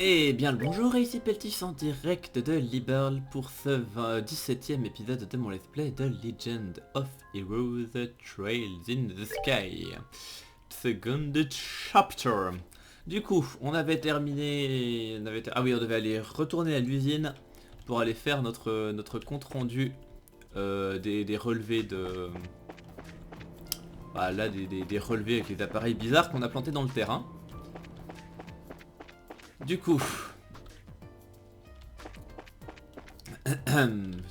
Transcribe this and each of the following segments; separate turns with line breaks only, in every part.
Et bien le bonjour, et ici Peltish en direct de Liberl pour ce 17e épisode de mon let's play de Legend of Heroes Trails in the Sky. Second chapter. Du coup, on avait terminé... Ah oui, on devait aller retourner à l'usine pour aller faire notre compte rendu des relevés de... Voilà, des relevés avec les appareils bizarres qu'on a plantés dans le terrain. Du coup...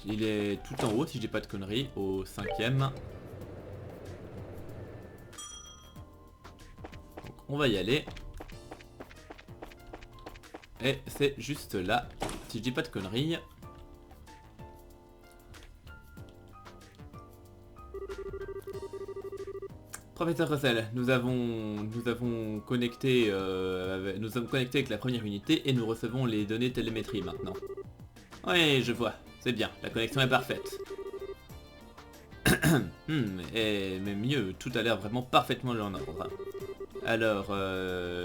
Il est tout en haut si je dis pas de conneries, au 5ème. Donc on va y aller. Et c'est juste là, si je dis pas de conneries. Professeur Russell, nous avons connecté, nous sommes connectés avec la première unité et nous recevons les données télémétrie maintenant. Oui, je vois, c'est bien, la connexion est parfaite. Mais mieux, tout a l'air vraiment parfaitement en ordre. Alors,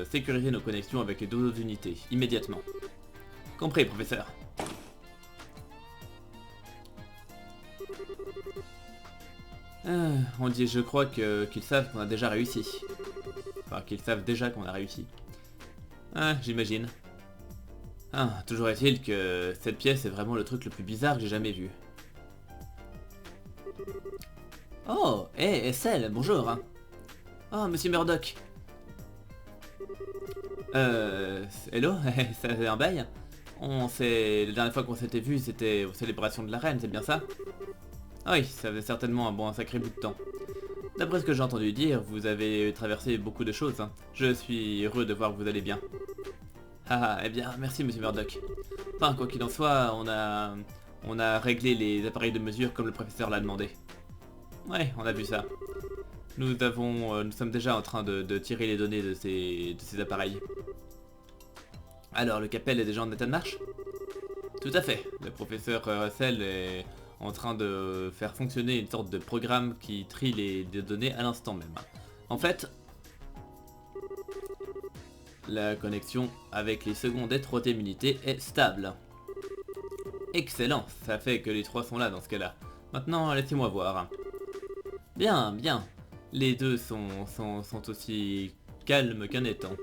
sécuriser nos connexions avec les deux autres unités, immédiatement. Compris, professeur. On dit, je crois qu'ils savent qu'on a déjà réussi. Enfin, qu'ils savent déjà qu'on a réussi. Ah, j'imagine. Ah, toujours est-il que cette pièce est vraiment le truc le plus bizarre que j'ai jamais vu. Oh, hé, Essel, bonjour. Oh, monsieur Murdoch. Hello, ça fait un bail. La dernière fois qu'on s'était vu, c'était aux célébrations de la reine, c'est bien ça? Ah oui, ça fait certainement un sacré bout de temps. D'après ce que j'ai entendu dire, vous avez traversé beaucoup de choses. Je suis heureux de voir que vous allez bien. Ah, eh bien, merci monsieur Murdoch. Enfin, quoi qu'il en soit, on a réglé les appareils de mesure comme le professeur l'a demandé. Ouais, on a vu ça. Nous sommes déjà en train de tirer les données de ces appareils. Alors, le Capel est déjà en état de marche? Tout à fait. Le professeur Russell est en train de faire fonctionner une sorte de programme qui trie les données à l'instant même. En fait, la connexion avec les secondes et troisième unités est stable. Excellent, ça fait que les trois sont là dans ce cas-là. Maintenant, laissez-moi voir. Bien, bien. Les deux sont aussi calmes qu'un étang.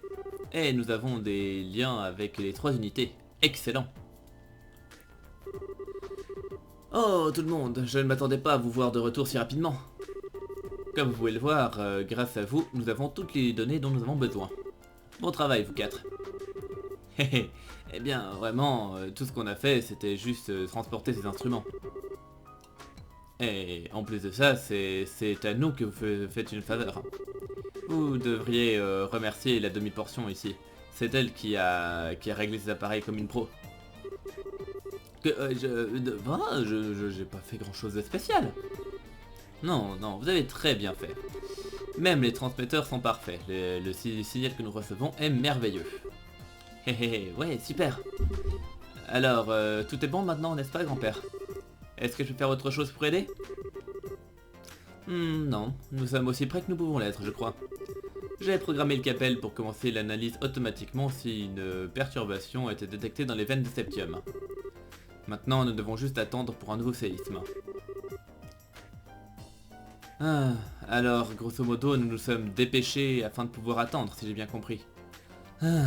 Et nous avons des liens avec les trois unités. Excellent. Oh, tout le monde, je ne m'attendais pas à vous voir de retour si rapidement. Comme vous pouvez le voir, grâce à vous, nous avons toutes les données dont nous avons besoin. Bon travail, vous quatre. Eh bien, vraiment, tout ce qu'on a fait, c'était juste transporter ces instruments. Et en plus de ça, c'est à nous que vous faites une faveur. Vous devriez remercier la demi-portion ici. C'est elle qui a réglé ces appareils comme une pro. J'ai pas fait grand chose de spécial. Non, non, vous avez très bien fait. Même les transmetteurs sont parfaits. Le signal que nous recevons est merveilleux. Ouais, super. Alors, tout est bon maintenant, n'est-ce pas, grand-père? Est-ce que je peux faire autre chose pour aider? Non, nous sommes aussi prêts que nous pouvons l'être, je crois. J'ai programmé le Capel pour commencer l'analyse automatiquement si une perturbation était détectée dans les veines de septium. Maintenant, nous devons juste attendre pour un nouveau séisme. Ah, alors, grosso modo, nous nous sommes dépêchés afin de pouvoir attendre, si j'ai bien compris. Ah,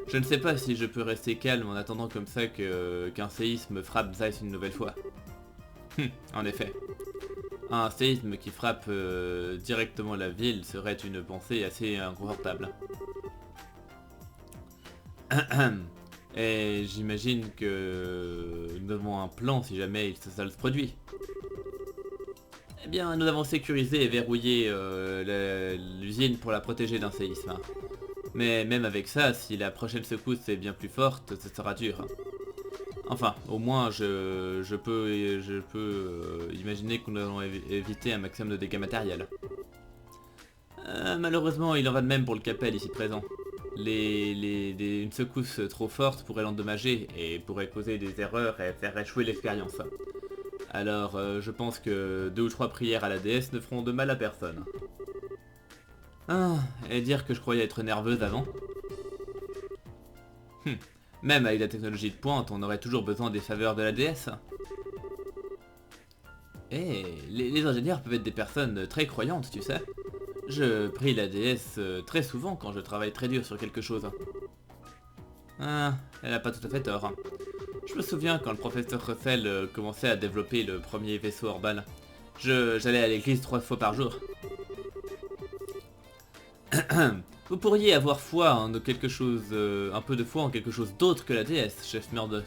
je ne sais pas si je peux rester calme en attendant comme ça qu'un séisme frappe Zeiss une nouvelle fois. En effet. Un séisme qui frappe directement la ville serait une pensée assez inconfortable. Et j'imagine que nous avons un plan si jamais ça se produit. Eh bien, nous avons sécurisé et verrouillé l'usine pour la protéger d'un séisme. Mais même avec ça, si la prochaine secousse est bien plus forte, ce sera dur. Enfin, au moins, je peux imaginer que nous allons éviter un maximum de dégâts matériels. Malheureusement, il en va de même pour le Capel ici présent. Une secousse trop forte pourrait l'endommager et pourrait causer des erreurs et faire échouer l'expérience. Alors, je pense que 2 ou 3 prières à la déesse ne feront de mal à personne. Ah, et dire que je croyais être nerveuse avant. Hum. Même avec la technologie de pointe, on aurait toujours besoin des faveurs de la déesse. Et les ingénieurs peuvent être des personnes très croyantes, tu sais. Je prie la déesse très souvent quand je travaille très dur sur quelque chose. Ah, elle a pas tout à fait tort. Hein. Je me souviens quand le professeur Russell commençait à développer le premier vaisseau Orbal. J'allais à l'église 3 fois par jour. Vous pourriez avoir foi en quelque chose, un peu de foi en quelque chose d'autre que la déesse, chef Murdoch.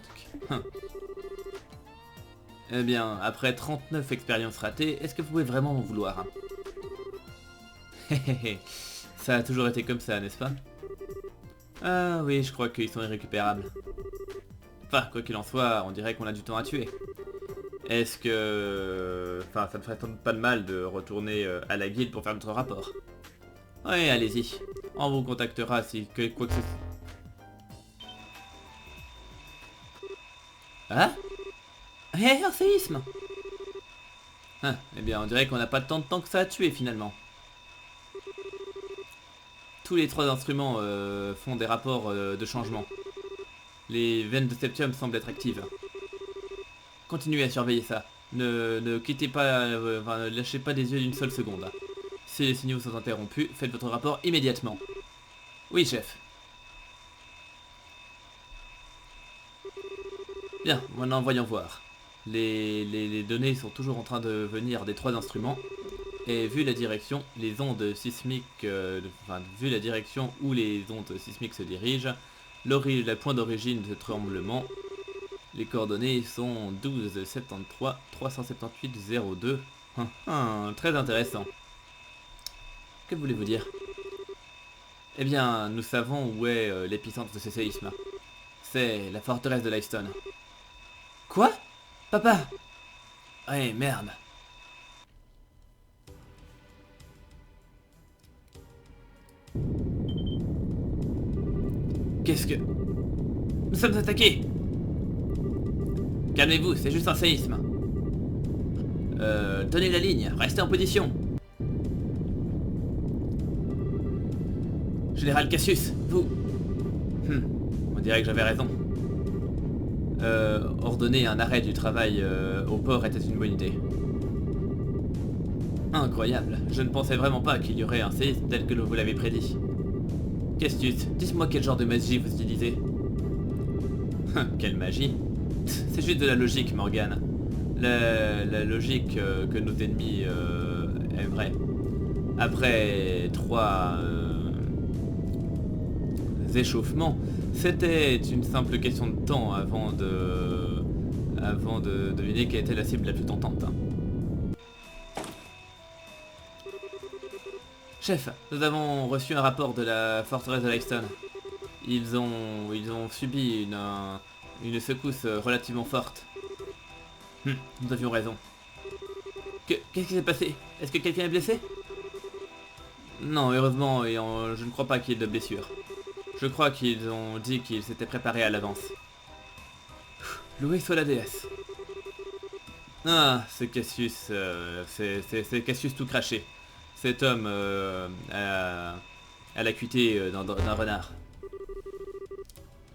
Eh bien, après 39 expériences ratées, est-ce que vous pouvez vraiment m'en vouloir? Ça a toujours été comme ça, n'est-ce pas? Ah oui, je crois qu'ils sont irrécupérables. Enfin, quoi qu'il en soit, on dirait qu'on a du temps à tuer. Est-ce que... Enfin, ça ne ferait pas de mal de retourner à la guilde pour faire notre rapport. Oui, allez-y. On vous contactera si quoi que ce soit... Ah? Hé, un séisme! Ah, eh bien, on dirait qu'on n'a pas tant de temps que ça à tuer, finalement. Tous les 3 instruments font des rapports de changement. Les veines de septium semblent être actives. Continuez à surveiller ça. Ne quittez pas, enfin, ne lâchez pas des yeux d'une seule seconde. Si les signaux sont interrompus, faites votre rapport immédiatement. Oui, chef. Bien, maintenant voyons voir. Les données sont toujours en train de venir des 3 instruments. Et vu la direction, les ondes sismiques, enfin, vu la direction où les ondes sismiques se dirigent, le point d'origine de ce tremblement, les coordonnées sont 12 73 378 02. Très intéressant. Que voulez-vous dire? Eh bien, nous savons où est l'épicentre de ce séisme. C'est la forteresse de Livestone. Quoi? Papa? Ouais, merde. Qu'est-ce que... Nous sommes attaqués! Calmez-vous, c'est juste un séisme. Tenez la ligne, restez en position. Général Cassius, vous... on dirait que j'avais raison. Ordonner un arrêt du travail au port était une bonne idée. Incroyable, je ne pensais vraiment pas qu'il y aurait un séisme tel que vous l'avez prédit. Cassius, dites-moi quel genre de magie vous utilisez. Quelle magie? C'est juste de la logique, Morgane. La logique que nos ennemis aimeraient. Après 3 échauffements, c'était une simple question de temps avant de deviner quelle était la cible la plus tentante. Chef, nous avons reçu un rapport de la forteresse de Livestone. Ils ont subi une secousse relativement forte. Nous avions raison. Qu'est-ce qui s'est passé? Est-ce que quelqu'un est blessé? Non, heureusement, je ne crois pas qu'il y ait de blessures. Je crois qu'ils ont dit qu'ils s'étaient préparés à l'avance. Loué soit la déesse. Ah, ce Cassius, c'est Cassius tout craché. Cet homme a l'acuité d'un renard.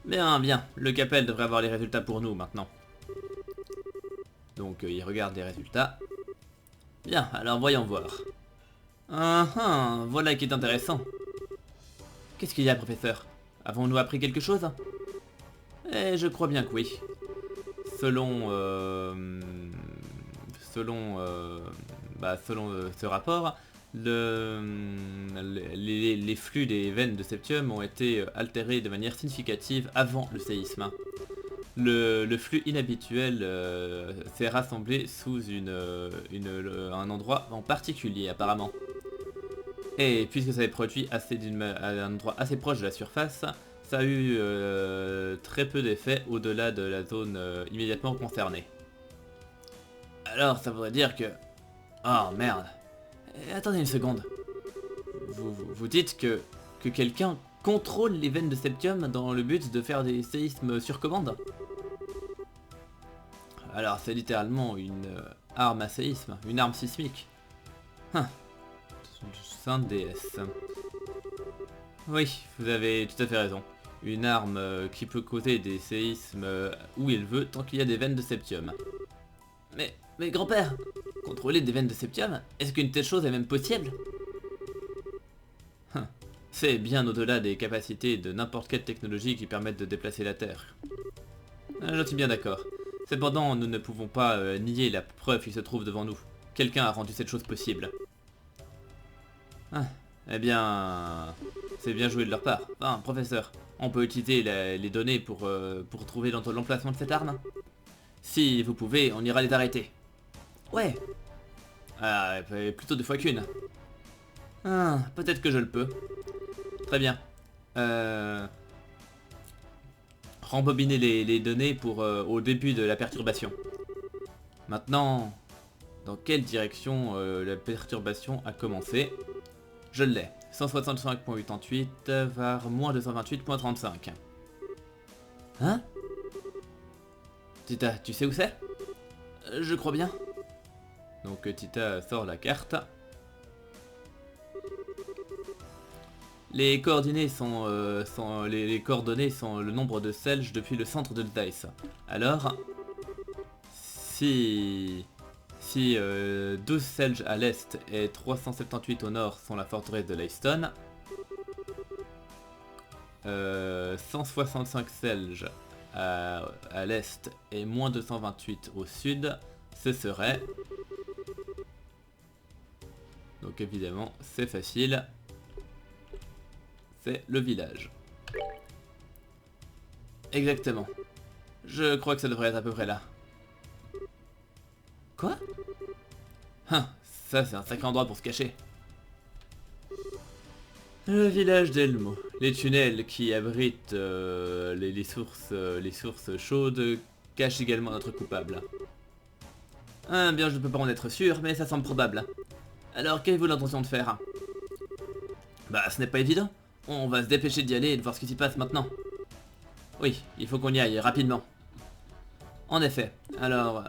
Bien, bien, le Capel devrait avoir les résultats pour nous maintenant. Donc il regarde les résultats. Bien, alors voyons voir. Voilà qui est intéressant. Qu'est-ce qu'il y a, professeur? Avons-nous appris quelque chose? Eh, je crois bien que oui. Selon ce rapport, les flux des veines de septium ont été altérés de manière significative avant le séisme. Le flux inhabituel s'est rassemblé sous un endroit en particulier apparemment. Et puisque ça s'est produit à un endroit assez proche de la surface, ça a eu très peu d'effet au-delà de la zone immédiatement concernée. Alors ça voudrait dire que... Oh merde. Attendez une seconde. Vous dites que quelqu'un contrôle les veines de septium dans le but de faire des séismes sur commande? Alors c'est littéralement une arme à séisme, une arme sismique. Sainte déesse. Oui, vous avez tout à fait raison. une arme qui peut causer des séismes où il veut tant qu'il y a des veines de septium. Mais grand-père, contrôler des veines de septium, est-ce qu'une telle chose est même possible? C'est bien au-delà des capacités de n'importe quelle technologie qui permettent de déplacer la Terre. Je suis bien d'accord. Cependant, nous ne pouvons pas nier la preuve qui se trouve devant nous. Quelqu'un a rendu cette chose possible. Eh bien... c'est bien joué de leur part. Enfin, professeur, on peut utiliser les données pour trouver l'emplacement de cette arme? Si vous pouvez, on ira les arrêter. Ouais. Ah, plutôt 2 fois qu'une. Peut-être que je le peux. Très bien. Rembobiner les données pour au début de la perturbation. Maintenant, dans quelle direction la perturbation a commencé? Je l'ai. 165.88 vers moins 228.35. Hein? Tita, tu sais où c'est? Je crois bien. Donc Tita sort la carte. Les coordonnées sont, les coordonnées sont le nombre de selges depuis le centre de Dice. Alors, si 12 selges à l'est et 378 au nord sont la forteresse de Leiston, 165 selges à l'est et moins 228 au sud, ce serait... Donc évidemment, c'est facile. C'est le village. Exactement. Je crois que ça devrait être à peu près là. Quoi? Ça c'est un sacré endroit pour se cacher. Le village d'Elmo. Les tunnels qui abritent les sources chaudes cachent également notre coupable. Bien je ne peux pas en être sûr, mais ça semble probable. Alors qu'avez-vous l'intention de faire? Bah ce n'est pas évident. On va se dépêcher d'y aller et de voir ce qui s'y passe maintenant. Oui, il faut qu'on y aille rapidement. En effet. Alors,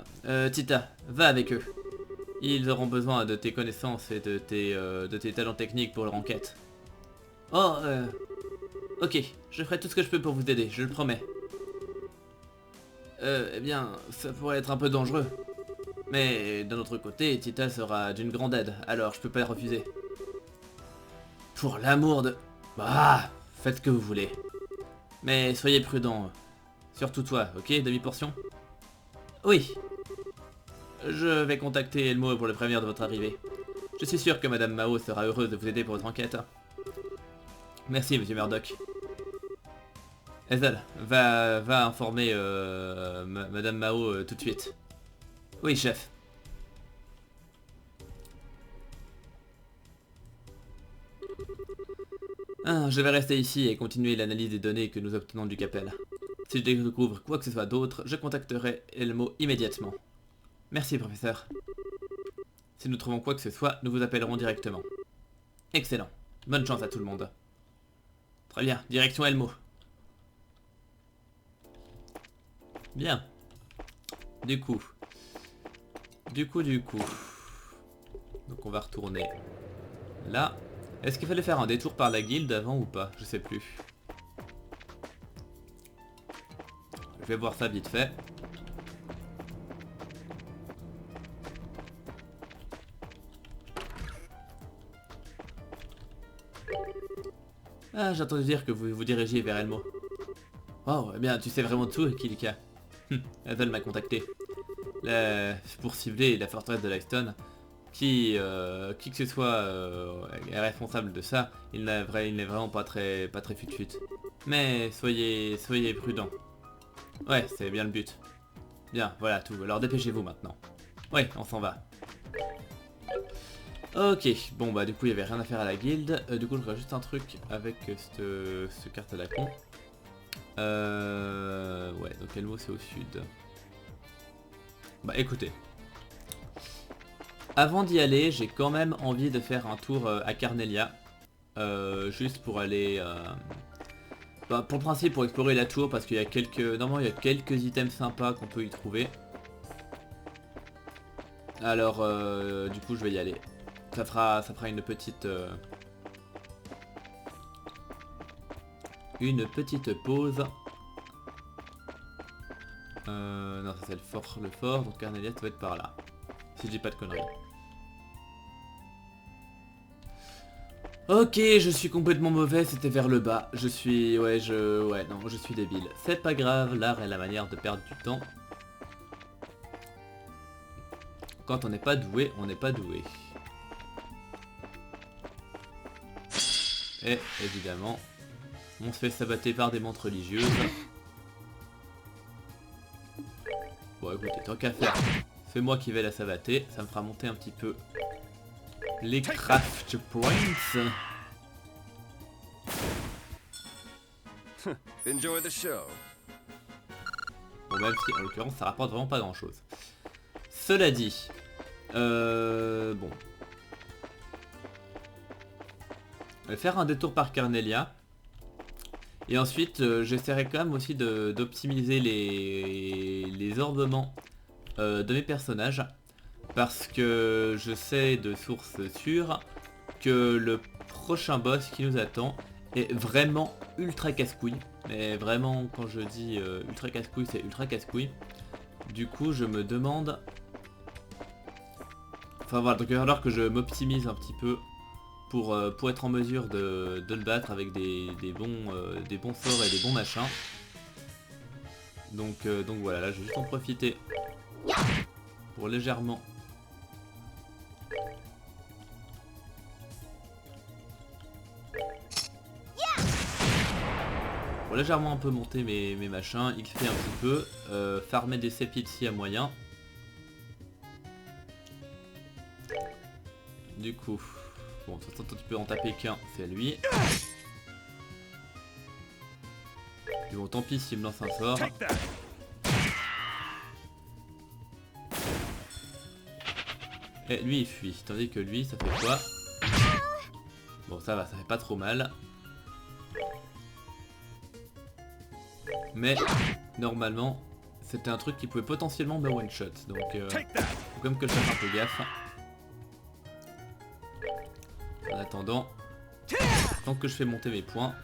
Tita, va avec eux. Ils auront besoin de tes connaissances et de tes talents techniques pour leur enquête. Oh, ok, je ferai tout ce que je peux pour vous aider, je le promets. Eh bien, ça pourrait être un peu dangereux. Mais d'un autre côté, Tita sera d'une grande aide, alors je peux pas la refuser. Pour l'amour de... Bah, faites ce que vous voulez. Mais soyez prudents. Surtout toi, ok, demi-portion? Oui. Je vais contacter Elmo pour le prévenir de votre arrivée. Je suis sûr que Madame Mao sera heureuse de vous aider pour votre enquête. Merci, Monsieur Murdoch. Hazel, va informer Madame Mao tout de suite. Oui, chef. Je vais rester ici et continuer l'analyse des données que nous obtenons du Capel. Si je découvre quoi que ce soit d'autre, je contacterai Elmo immédiatement. Merci, professeur. Si nous trouvons quoi que ce soit, nous vous appellerons directement. Excellent. Bonne chance à tout le monde. Très bien, direction Elmo. Bien. Du coup. Donc on va retourner là. Est-ce qu'il fallait faire un détour par la guilde avant ou pas? Je sais plus. Je vais voir ça vite fait. Ah, j'ai entendu dire que vous vous dirigiez vers Elmo. Oh, eh bien, tu sais vraiment tout, Kilika. Hazel m'a contacté. Pour cibler la forteresse de Leiston. Qui que ce soit est responsable de ça, il n'est vraiment pas très fut-fut. Mais soyez prudents. Ouais, c'est bien le but. Bien, voilà tout. Alors dépêchez-vous maintenant. Ouais, on s'en va. Ok, bon bah du coup il y avait rien à faire à la guilde. Du coup je ferai juste un truc avec ce carte à la con. Ouais, donc Elmo c'est au sud. Bah écoutez. Avant d'y aller, j'ai quand même envie de faire un tour à Carnelia. Juste pour aller... Bah, pour le principe, pour explorer la tour, parce qu'il y a quelques... Normalement, il y a quelques items sympas qu'on peut y trouver. Alors, du coup, je vais y aller. Ça fera une petite une petite pause. Non, ça c'est le fort, donc Carnelia ça va être par là. Si je dis pas de conneries. Ok, je suis complètement mauvais, c'était vers le bas. Je suis... ouais, non, je suis débile. C'est pas grave, l'art est la manière de perdre du temps. Quand on n'est pas doué, on n'est pas doué. Et évidemment, on se fait saboter par des montres religieuses. Bon écoutez, tant qu'à faire, c'est moi qui vais la sabater, ça me fera monter un petit peu les craft points.
Enjoy the show.
Bon, même si en l'occurrence ça rapporte vraiment pas grand chose. Cela dit, bon. Je vais faire un détour par Carnelia. Et ensuite, j'essaierai quand même aussi d'optimiser les ornements de mes personnages. Parce que je sais de sources sûres que le prochain boss qui nous attend est vraiment ultra casse-couille. Mais vraiment, quand je dis ultra casse-couille, c'est ultra casse-couille. Du coup, je me demande... Enfin voilà, donc il va falloir que je m'optimise un petit peu pour être en mesure de le battre avec des bons sorts et des bons machins. Donc voilà, là je vais juste en profiter pour légèrement... Pour légèrement un peu monter mes machins, XP un petit peu, farmer des sépides s'il y a moyen. Du coup, bon, de toute façon, tu peux en taper qu'un, c'est lui. Et bon, tant pis s'il me lance un sort. Et lui il fuit, tandis que lui ça fait quoi? Bon ça va, ça fait pas trop mal. Mais normalement c'était un truc qui pouvait potentiellement me one shot, donc faut quand même que je fasse un peu gaffe. En attendant, tant que je fais monter mes points.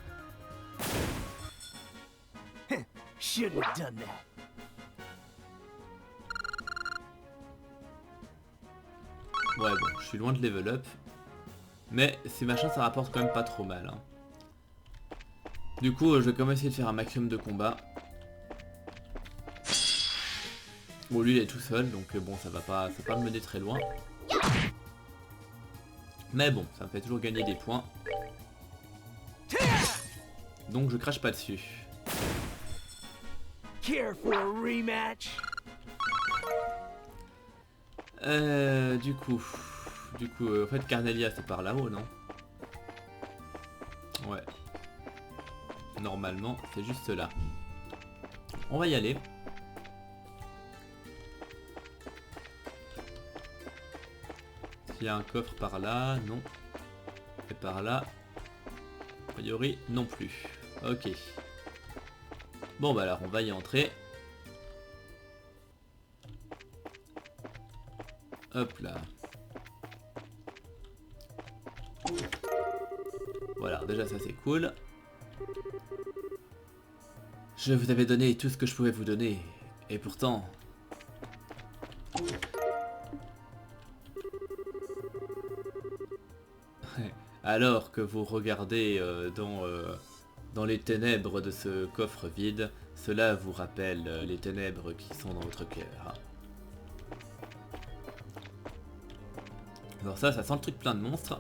Ouais bon, je suis loin de level up. Mais ces machins ça rapporte quand même pas trop mal. Hein. Du coup je vais quand même essayer de faire un maximum de combats. Bon lui il est tout seul donc bon ça va pas me mener très loin. Mais bon, ça me fait toujours gagner des points. Donc je crache pas dessus. Du coup, en fait Carnelia c'est par là-haut, non? Ouais. Normalement, c'est juste là. On va y aller. S'il y a un coffre par là, non. Et par là, a priori, non plus. Ok. Bon bah alors, on va y entrer. Hop là. Voilà, déjà ça c'est cool. Je vous avais donné tout ce que je pouvais vous donner. Et pourtant... Alors que vous regardez dans les ténèbres de ce coffre vide, cela vous rappelle les ténèbres qui sont dans votre cœur. Alors ça sent le truc plein de monstres.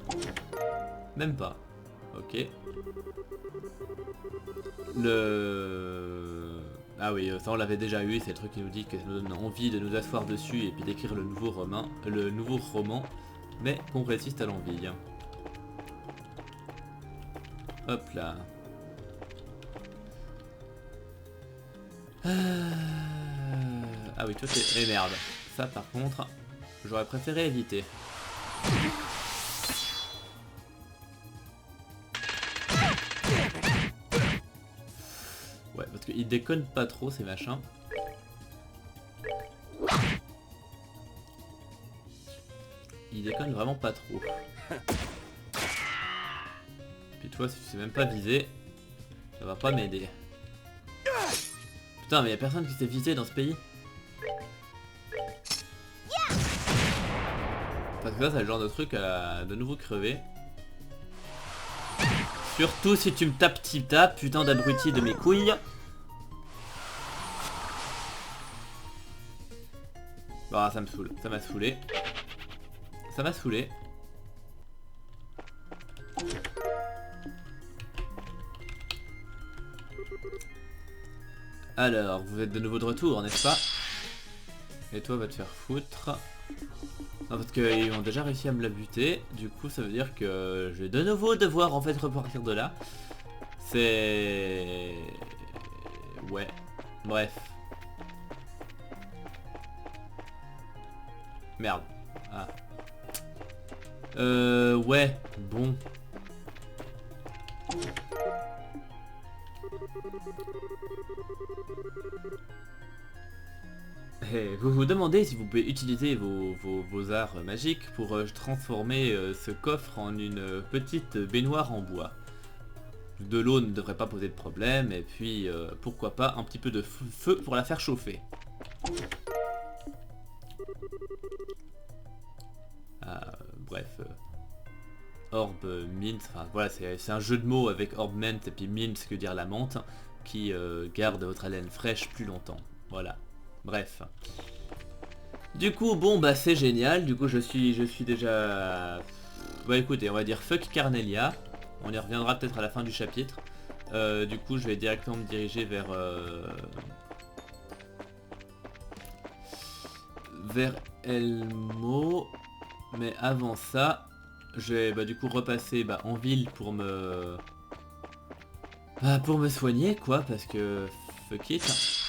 Même pas. Ok. Ah oui, ça on l'avait déjà eu, c'est le truc qui nous dit que ça nous donne envie de nous asseoir dessus et puis d'écrire le nouveau roman, mais qu'on résiste à l'envie. Hop là. Ah oui, toi c'est... Eh merde. Ça par contre, j'aurais préféré éviter. Ouais, parce qu'ils déconnent pas trop ces machins. Ils déconnent vraiment pas trop. Puis toi, si tu sais même pas viser, Ça va pas m'aider. Putain, mais y'a personne qui s'est visé dans ce pays. Parce que là, c'est le genre de truc à de nouveau crever. Surtout si tu me tapes tip-tap, putain d'abruti de mes couilles. Bah, ça me saoule, ça m'a saoulé. Ça m'a saoulé. Alors, vous êtes de nouveau de retour, n'est-ce pas? Et toi, va te faire foutre. Non, parce qu'ils ont déjà réussi à me la buter. Du coup, ça veut dire que je vais de nouveau devoir en fait repartir de là. C'est... Ouais. Bref. Merde. Ah. Ouais. Bon. Et vous vous demandez si vous pouvez utiliser vos arts magiques pour transformer ce coffre en une petite baignoire en bois. De l'eau ne devrait pas poser de problème, et puis pourquoi pas un petit peu de feu pour la faire chauffer. Bref. Orb mint, enfin voilà, c'est un jeu de mots avec orb mint et puis mint, ce que dire la menthe, qui garde votre haleine fraîche plus longtemps. Voilà. Bref. Du coup, bon bah c'est génial, du coup je suis déjà... Bah écoutez, on va dire fuck Carnelia. On y reviendra peut-être à la fin du chapitre. Du coup je vais directement me diriger vers... vers Elmo. Mais avant ça, je vais bah, du coup repasser en ville pour me... pour me soigner quoi, parce que... Fuck it.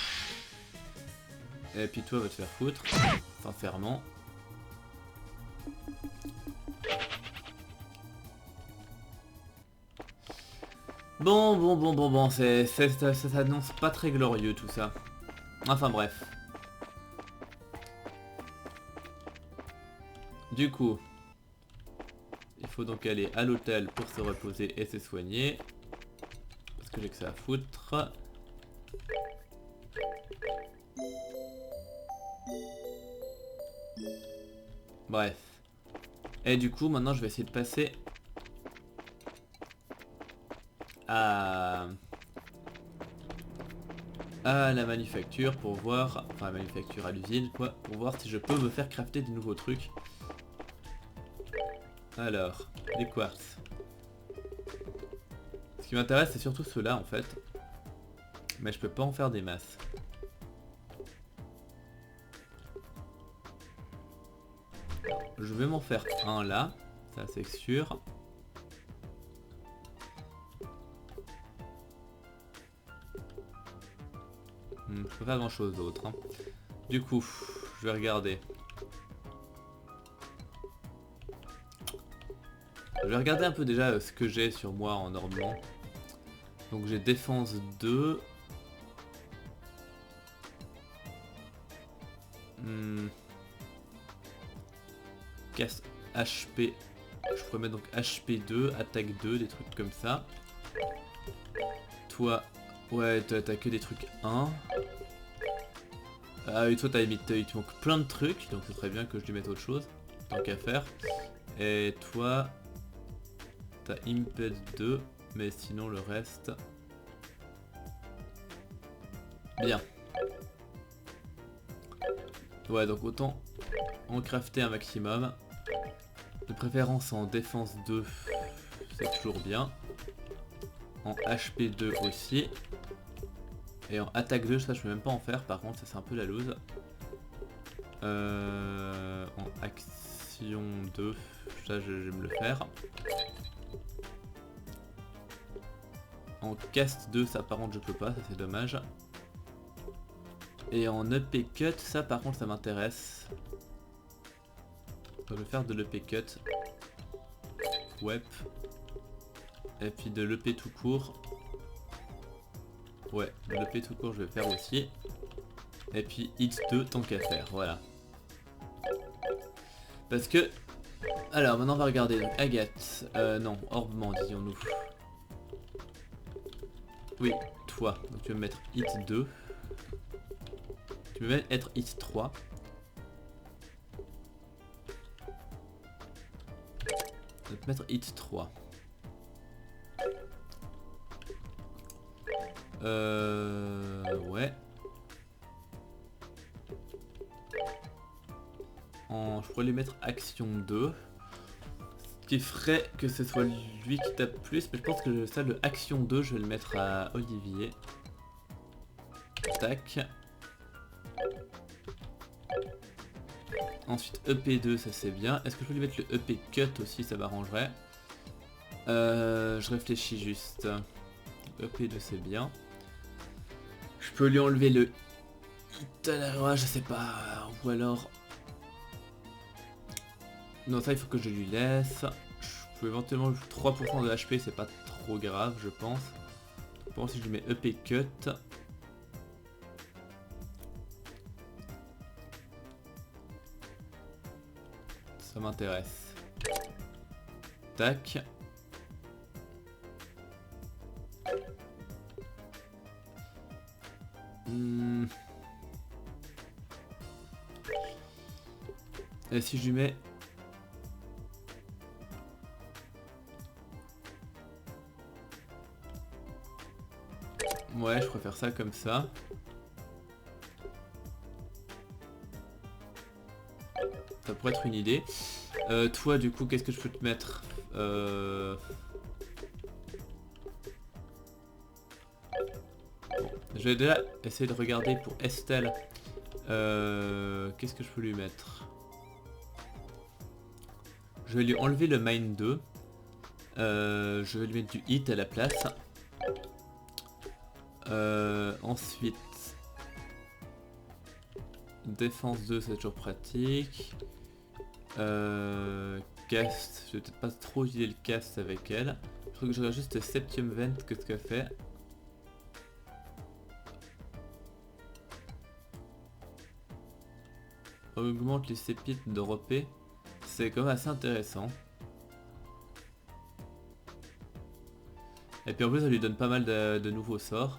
Et puis toi va te faire foutre, sincèrement. Bon, ça s'annonce pas très glorieux tout ça. Enfin bref. Du coup, il faut donc aller à l'hôtel pour se reposer et se soigner. Parce que j'ai que ça à foutre. Bref. Et du coup, maintenant je vais essayer de passer à la manufacture pour voir, enfin la manufacture à l'usine quoi, pour voir si je peux me faire crafter de nouveaux trucs. Alors, des quartz. Ce qui m'intéresse c'est surtout ceux-là en fait. Mais je peux pas en faire des masses. Je vais m'en faire un là, ça c'est sûr. Je peux pas grand chose d'autre. Hein. Du coup, je vais regarder. Je vais regarder un peu déjà ce que j'ai sur moi en normand. Donc j'ai défense 2. Casse HP. Je pourrais mettre donc HP 2, attaque 2, des trucs comme ça. Toi, ouais, t'as que des trucs 1. Ah oui, toi t'as limite, il te manque plein de trucs, donc ce serait bien que je lui mette autre chose, tant qu'à faire. Et toi, t'as Imped 2, mais sinon le reste... Bien. Ouais, donc autant en crafter un maximum. De préférence en défense 2, c'est toujours bien. En HP 2 aussi. Et en attaque 2, ça je peux même pas en faire, par contre ça c'est un peu la loose. En action 2, ça je vais me le faire. En cast 2, ça par contre je peux pas, ça c'est dommage. Et en EP cut, ça par contre ça m'intéresse. Je vais faire de l'EP cut. Web. Et puis de l'EP tout court. Ouais, de l'EP tout court je vais faire aussi. Et puis hit 2 tant qu'à faire, voilà. Parce que... Alors maintenant on va regarder. Donc Agathe. Non, Orbement disons-nous. Oui, toi. Donc tu vas me mettre hit 2. Tu peux même être hit 3. Je vais te mettre hit 3. Ouais. Je pourrais lui mettre action 2. Ce qui ferait que ce soit lui qui tape plus. Mais je pense que ça, le action 2, je vais le mettre à Olivier. Tac. Ensuite EP2, ça c'est bien. Est-ce que je peux lui mettre le EP cut aussi, ça m'arrangerait. Je réfléchis juste. EP2 c'est bien. Je peux lui enlever le hit à la roi, je sais pas. Ou alors... Non, ça il faut que je lui laisse. Je peux éventuellement 3% de HP, c'est pas trop grave je pense. Bon, si je lui mets EP cut... Ça m'intéresse. Tac. Et si je lui mets... Ouais, je préfère ça comme ça. Ça pourrait être une idée. Toi, du coup, qu'est-ce que je peux te mettre Bon, je vais déjà essayer de regarder pour Estelle. Qu'est-ce que je peux lui mettre? Je vais lui enlever le mine 2. Je vais lui mettre du hit à la place. Ensuite... Défense 2, c'est toujours pratique. Cast, je vais peut-être pas trop utiliser le cast avec elle. Je crois que je regarde juste le septième vent, que ce qu'elle fait. Augmente les sépites de repé. C'est quand même assez intéressant. Et puis en plus ça lui donne pas mal de nouveaux sorts.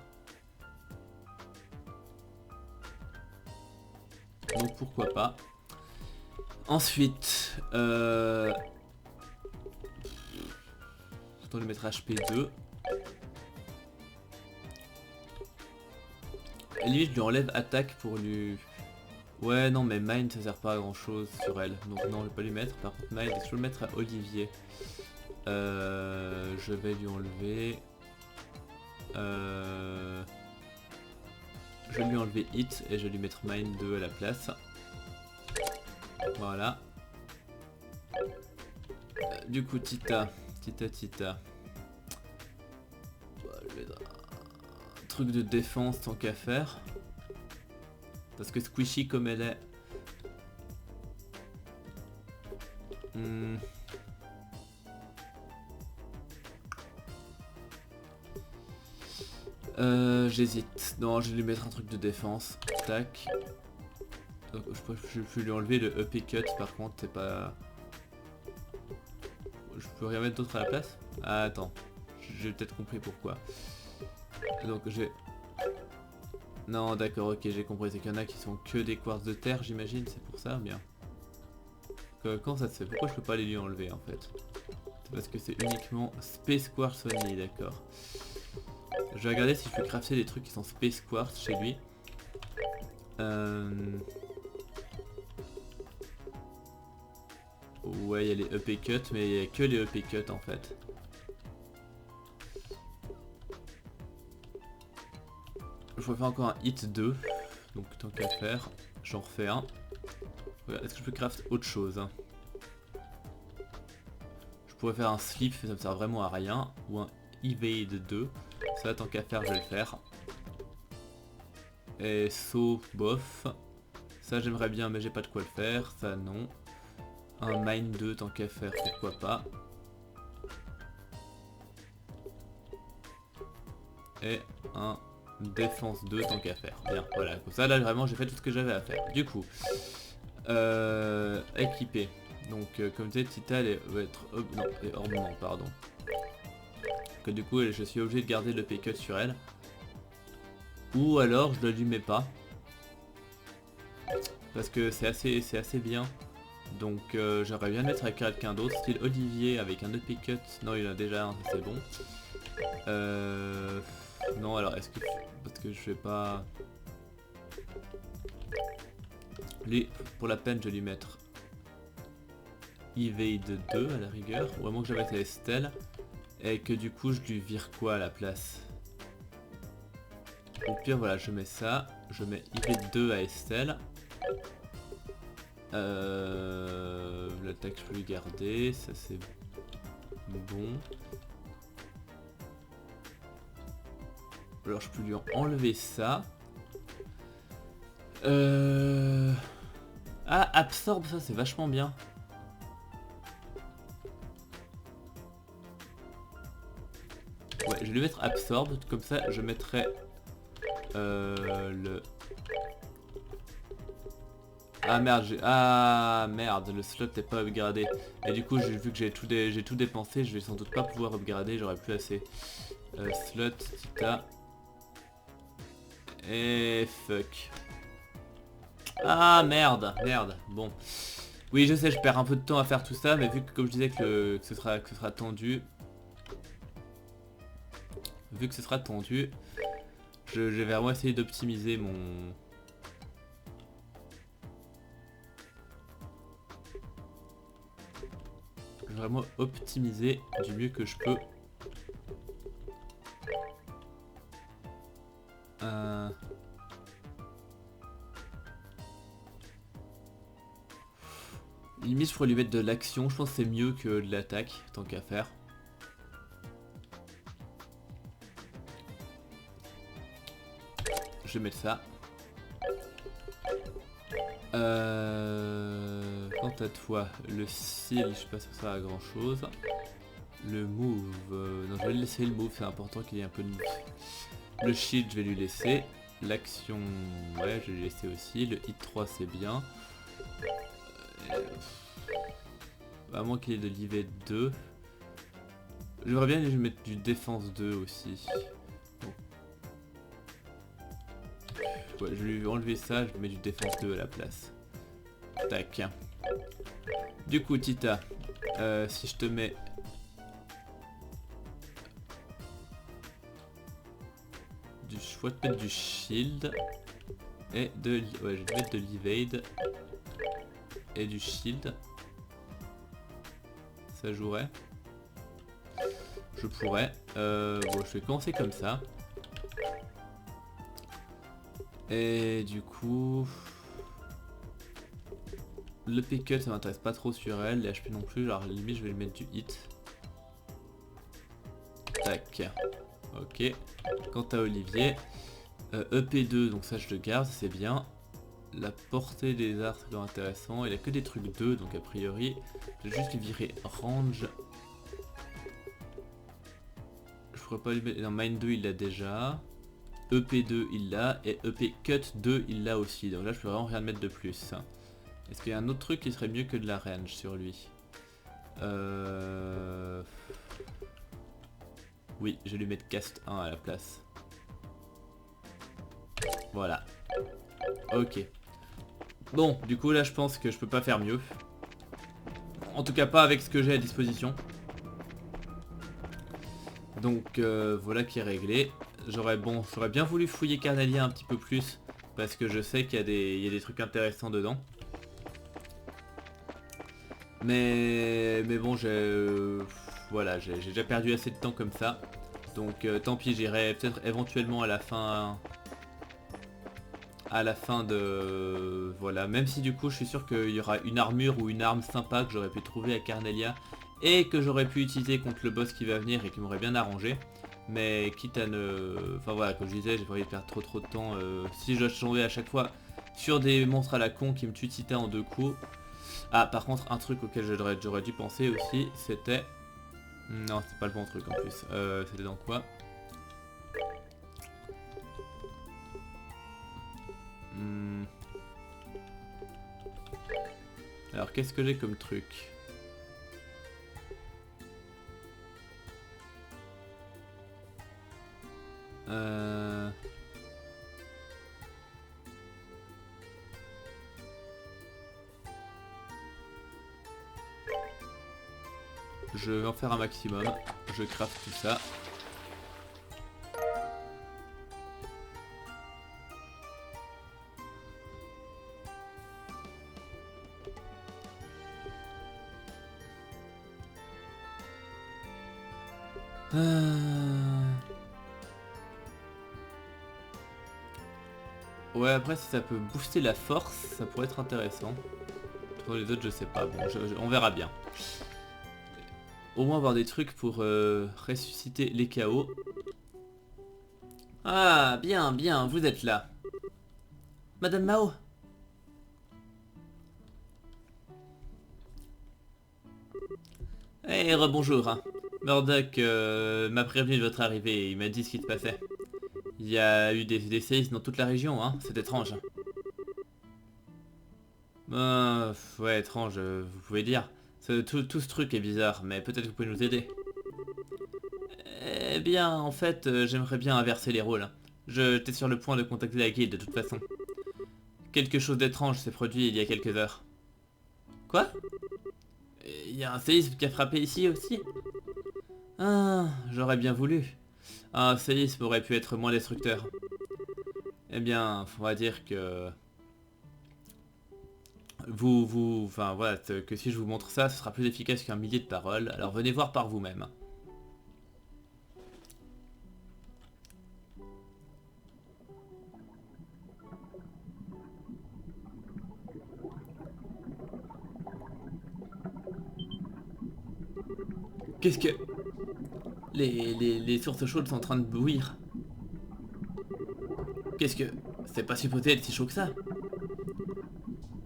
Donc pourquoi pas. Ensuite, autant lui mettre HP 2. Et limite je lui enlève attaque pour lui... Ouais non mais mine ça sert pas à grand chose sur elle. Donc non je vais pas lui mettre. Par contre mine, je vais le mettre à Olivier. Je vais lui enlever... Je vais lui enlever hit et je vais lui mettre mine 2 à la place. Voilà. Du coup Tita. Un truc de défense tant qu'à faire. Parce que Squishy comme elle est... J'hésite. Non, je vais lui mettre un truc de défense. Tac. Donc, je peux lui enlever le EP cut par contre, c'est pas... Je peux rien mettre d'autre à la place? Ah, attends. J'ai peut-être compris pourquoi. Donc j'ai... Non d'accord, ok, j'ai compris. C'est qu'il y en a qui sont que des quartz de terre, j'imagine, c'est pour ça, bien. Comment ça se fait? Pourquoi je peux pas les lui enlever en fait? C'est parce que c'est uniquement Space Quartz only, d'accord. Je vais regarder si je peux crafter des trucs qui sont Space Quartz chez lui. Ouais, il y a les EP cut, mais il n'y a que les EP cut en fait. Je refais encore un hit 2, donc tant qu'à faire, j'en refais un. Est-ce que je peux craft autre chose? Je pourrais faire un slip, ça me sert vraiment à rien, ou un evade 2. Ça tant qu'à faire, je vais le faire. Et saut, bof. Ça j'aimerais bien, mais j'ai pas de quoi le faire, ça non. Un mine 2 tant qu'à faire, pourquoi pas. Et un défense 2 tant qu'à faire. Bien, voilà. Comme ça, là, vraiment, j'ai fait tout ce que j'avais à faire. Du coup, équipé. Donc, comme tu sais, Tita, elle va être... non, et ornement, pardon. Donc du coup je suis obligé de garder le P-Cut sur elle. Ou alors je ne lui mets pas. Parce que c'est assez bien. Donc j'aimerais bien le mettre avec quelqu'un d'autre, style Olivier avec un EP cut. Non, il en a déjà un, ça c'est bon. Non, alors est-ce que... Parce que je vais pas... Lui, pour la peine, je vais lui mettre Evade 2 à la rigueur. Ou à moins que je mette à Estelle. Et que du coup je lui vire quoi à la place? Au pire, voilà, je mets ça. Je mets Evade 2 à Estelle. L'attaque je peux lui garder, ça c'est bon. Alors je peux lui enlever ça. Ah, absorbe, ça c'est vachement bien. Ouais, je vais lui mettre absorbe, comme ça je mettrai le... Ah merde, le slot n'est pas upgradé. Et du coup, vu que j'ai tout dépensé, je vais sans doute pas pouvoir upgrader, j'aurai plus assez. Slot, Tita. Et fuck. Ah merde, bon. Oui, je sais, je perds un peu de temps à faire tout ça, mais vu que comme je disais que ce sera tendu. Vu que ce sera tendu, je vais vraiment essayer d'optimiser mon... Vraiment optimiser du mieux que je peux. Limite je pourrais lui mettre de l'action, je pense que c'est mieux que de l'attaque, tant qu'à faire. Je vais mettre ça. Quant à toi, le seal, je sais pas si ça sert à grand chose. Le move, non je vais lui laisser le move, c'est important qu'il y ait un peu de move. Le shield je vais lui laisser. L'action, ouais je vais lui laisser aussi. Le hit 3 c'est bien. À moins qu'il y ait de l'IV 2. J'aimerais bien lui mettre du défense 2 aussi. Bon. Ouais, je vais lui enlever ça, je lui mets du défense 2 à la place. Tac. Du coup Tita, si je te mets... Je pourrais te mettre du shield. Et de... Ouais, je vais te mettre de l'evade. Et du shield. Ça jouerait. Je pourrais. Bon, je vais commencer comme ça. Et du coup... Le P-Cut ça m'intéresse pas trop sur elle, les HP non plus, alors limite je vais lui mettre du hit. Tac. Ok. Quant à Olivier, EP2, donc ça je le garde, c'est bien. La portée des arts c'est intéressant, il a que des trucs 2, donc a priori, je vais juste lui virer range. Je pourrais pas lui mettre... Non, Mind 2 il l'a déjà. EP2 il l'a, et EP Cut 2 il l'a aussi, donc là je peux vraiment rien mettre de plus. Est-ce qu'il y a un autre truc qui serait mieux que de la range sur lui? Oui, je vais lui mettre cast 1 à la place. Voilà. Ok. Bon, du coup là je pense que je peux pas faire mieux. En tout cas pas avec ce que j'ai à disposition. Donc voilà qui est réglé. J'aurais bien voulu fouiller Carnalia un petit peu plus. Parce que je sais qu'il y a des trucs intéressants dedans. Mais bon, voilà, j'ai déjà perdu assez de temps comme ça. Donc tant pis, j'irai peut-être éventuellement à la fin de... Voilà, même si du coup je suis sûr qu'il y aura une armure ou une arme sympa que j'aurais pu trouver à Carnelia et que j'aurais pu utiliser contre le boss qui va venir et qui m'aurait bien arrangé. Mais quitte à ne... Enfin voilà, comme je disais, j'ai pas envie de perdre trop de temps. Si je dois tomber à chaque fois sur des monstres à la con qui me tuent Tita en 2 coups. Ah, par contre, un truc auquel j'aurais dû penser aussi, c'était... Non, c'est pas le bon truc en plus. C'était dans quoi? Alors, qu'est-ce que j'ai comme truc? je vais en faire un maximum. Je craft tout ça. Ouais, après si ça peut booster la force, ça pourrait être intéressant. Pour les autres, je sais pas. Bon, on verra bien. Au moins avoir des trucs pour ressusciter les chaos. Ah, bien, bien, vous êtes là. Madame Mao. Eh, rebonjour. Hein. Murdoch m'a prévenu de votre arrivée et il m'a dit ce qui se passait. Il y a eu des séismes dans toute la région, hein, c'est étrange. Ouais, étrange, vous pouvez dire. Tout ce truc est bizarre, mais peut-être vous pouvez nous aider. Eh bien, en fait, j'aimerais bien inverser les rôles. J'étais sur le point de contacter la guilde de toute façon. Quelque chose d'étrange s'est produit il y a quelques heures. Quoi? Il y a un séisme qui a frappé ici aussi? Ah, j'aurais bien voulu. Un séisme aurait pu être moins destructeur. Eh bien, on va dire que... Enfin voilà, que si je vous montre ça, ce sera plus efficace qu'un millier de paroles, alors venez voir par vous-même. Qu'est-ce que... Les sources chaudes sont en train de bouillir. Qu'est-ce que... C'est pas supposé être si chaud que ça.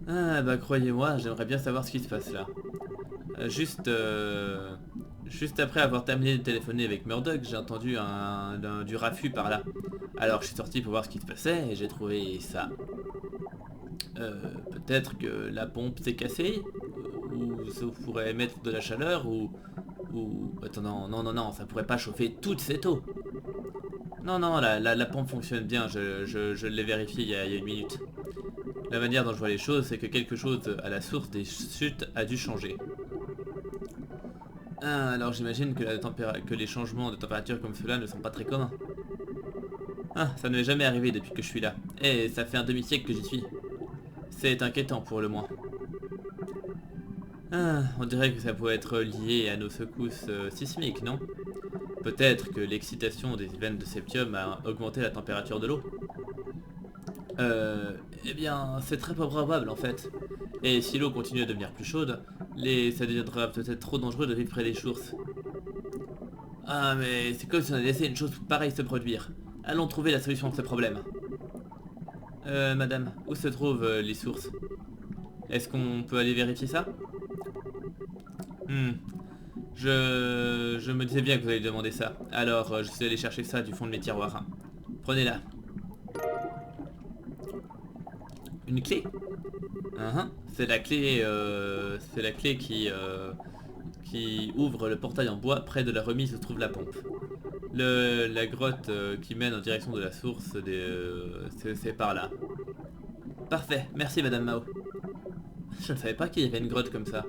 Ah bah croyez-moi, j'aimerais bien savoir ce qui se passe là. Juste après avoir terminé de téléphoner avec Murdoch, j'ai entendu du raffut par là. Alors je suis sorti pour voir ce qui se passait et j'ai trouvé ça. Peut-être que la pompe s'est cassée, ou ça pourrait émettre de la chaleur, ou... Attends, non, ça pourrait pas chauffer toute cette eau. Non, la pompe fonctionne bien, je l'ai vérifié il y a une minute. La manière dont je vois les choses, c'est que quelque chose à la source des chutes a dû changer. Ah, alors j'imagine que les changements de température comme cela ne sont pas très communs. Ah, ça ne m'est jamais arrivé depuis que je suis là. Et ça fait un demi-siècle que j'y suis. C'est inquiétant pour le moins. Ah, on dirait que ça pourrait être lié à nos secousses sismiques, non? Peut-être que l'excitation des veines de septium a augmenté la température de l'eau. Eh bien, c'est très peu probable en fait. Et si l'eau continue à devenir plus chaude, ça deviendra peut-être trop dangereux de vivre près des sources. Ah, mais c'est comme si on avait laissé une chose pareille se produire. Allons trouver la solution de ce problème. Madame, où se trouvent les sources? Est-ce qu'on peut aller vérifier ça? Je me disais bien que vous alliez demander ça. Alors, je suis allé chercher ça du fond de mes tiroirs. Prenez-la. Une clé? C'est la clé qui ouvre le portail en bois près de la remise où se trouve la pompe. La grotte qui mène en direction de la source, c'est par là. Parfait, merci Madame Mao. Je ne savais pas qu'il y avait une grotte comme ça.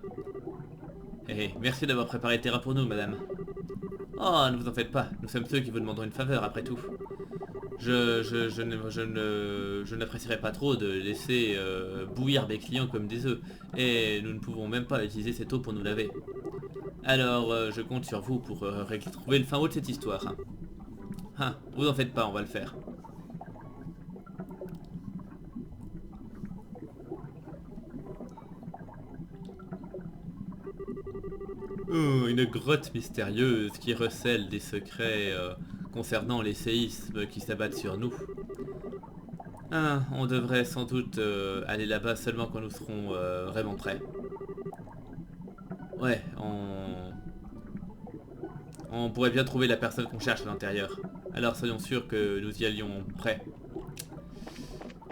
Merci d'avoir préparé le terrain pour nous, Madame. Oh, ne vous en faites pas, nous sommes ceux qui vous demanderont une faveur après tout. Je n'apprécierais pas trop de laisser bouillir mes clients comme des œufs, et nous ne pouvons même pas utiliser cette eau pour nous laver. Alors, je compte sur vous pour trouver le fin mot de cette histoire. Vous en faites pas, on va le faire. Oh, une grotte mystérieuse qui recèle des secrets concernant les séismes qui s'abattent sur nous. On devrait sans doute aller là-bas seulement quand nous serons vraiment prêts. Ouais, on pourrait bien trouver la personne qu'on cherche à l'intérieur. Alors soyons sûrs que nous y allions prêts.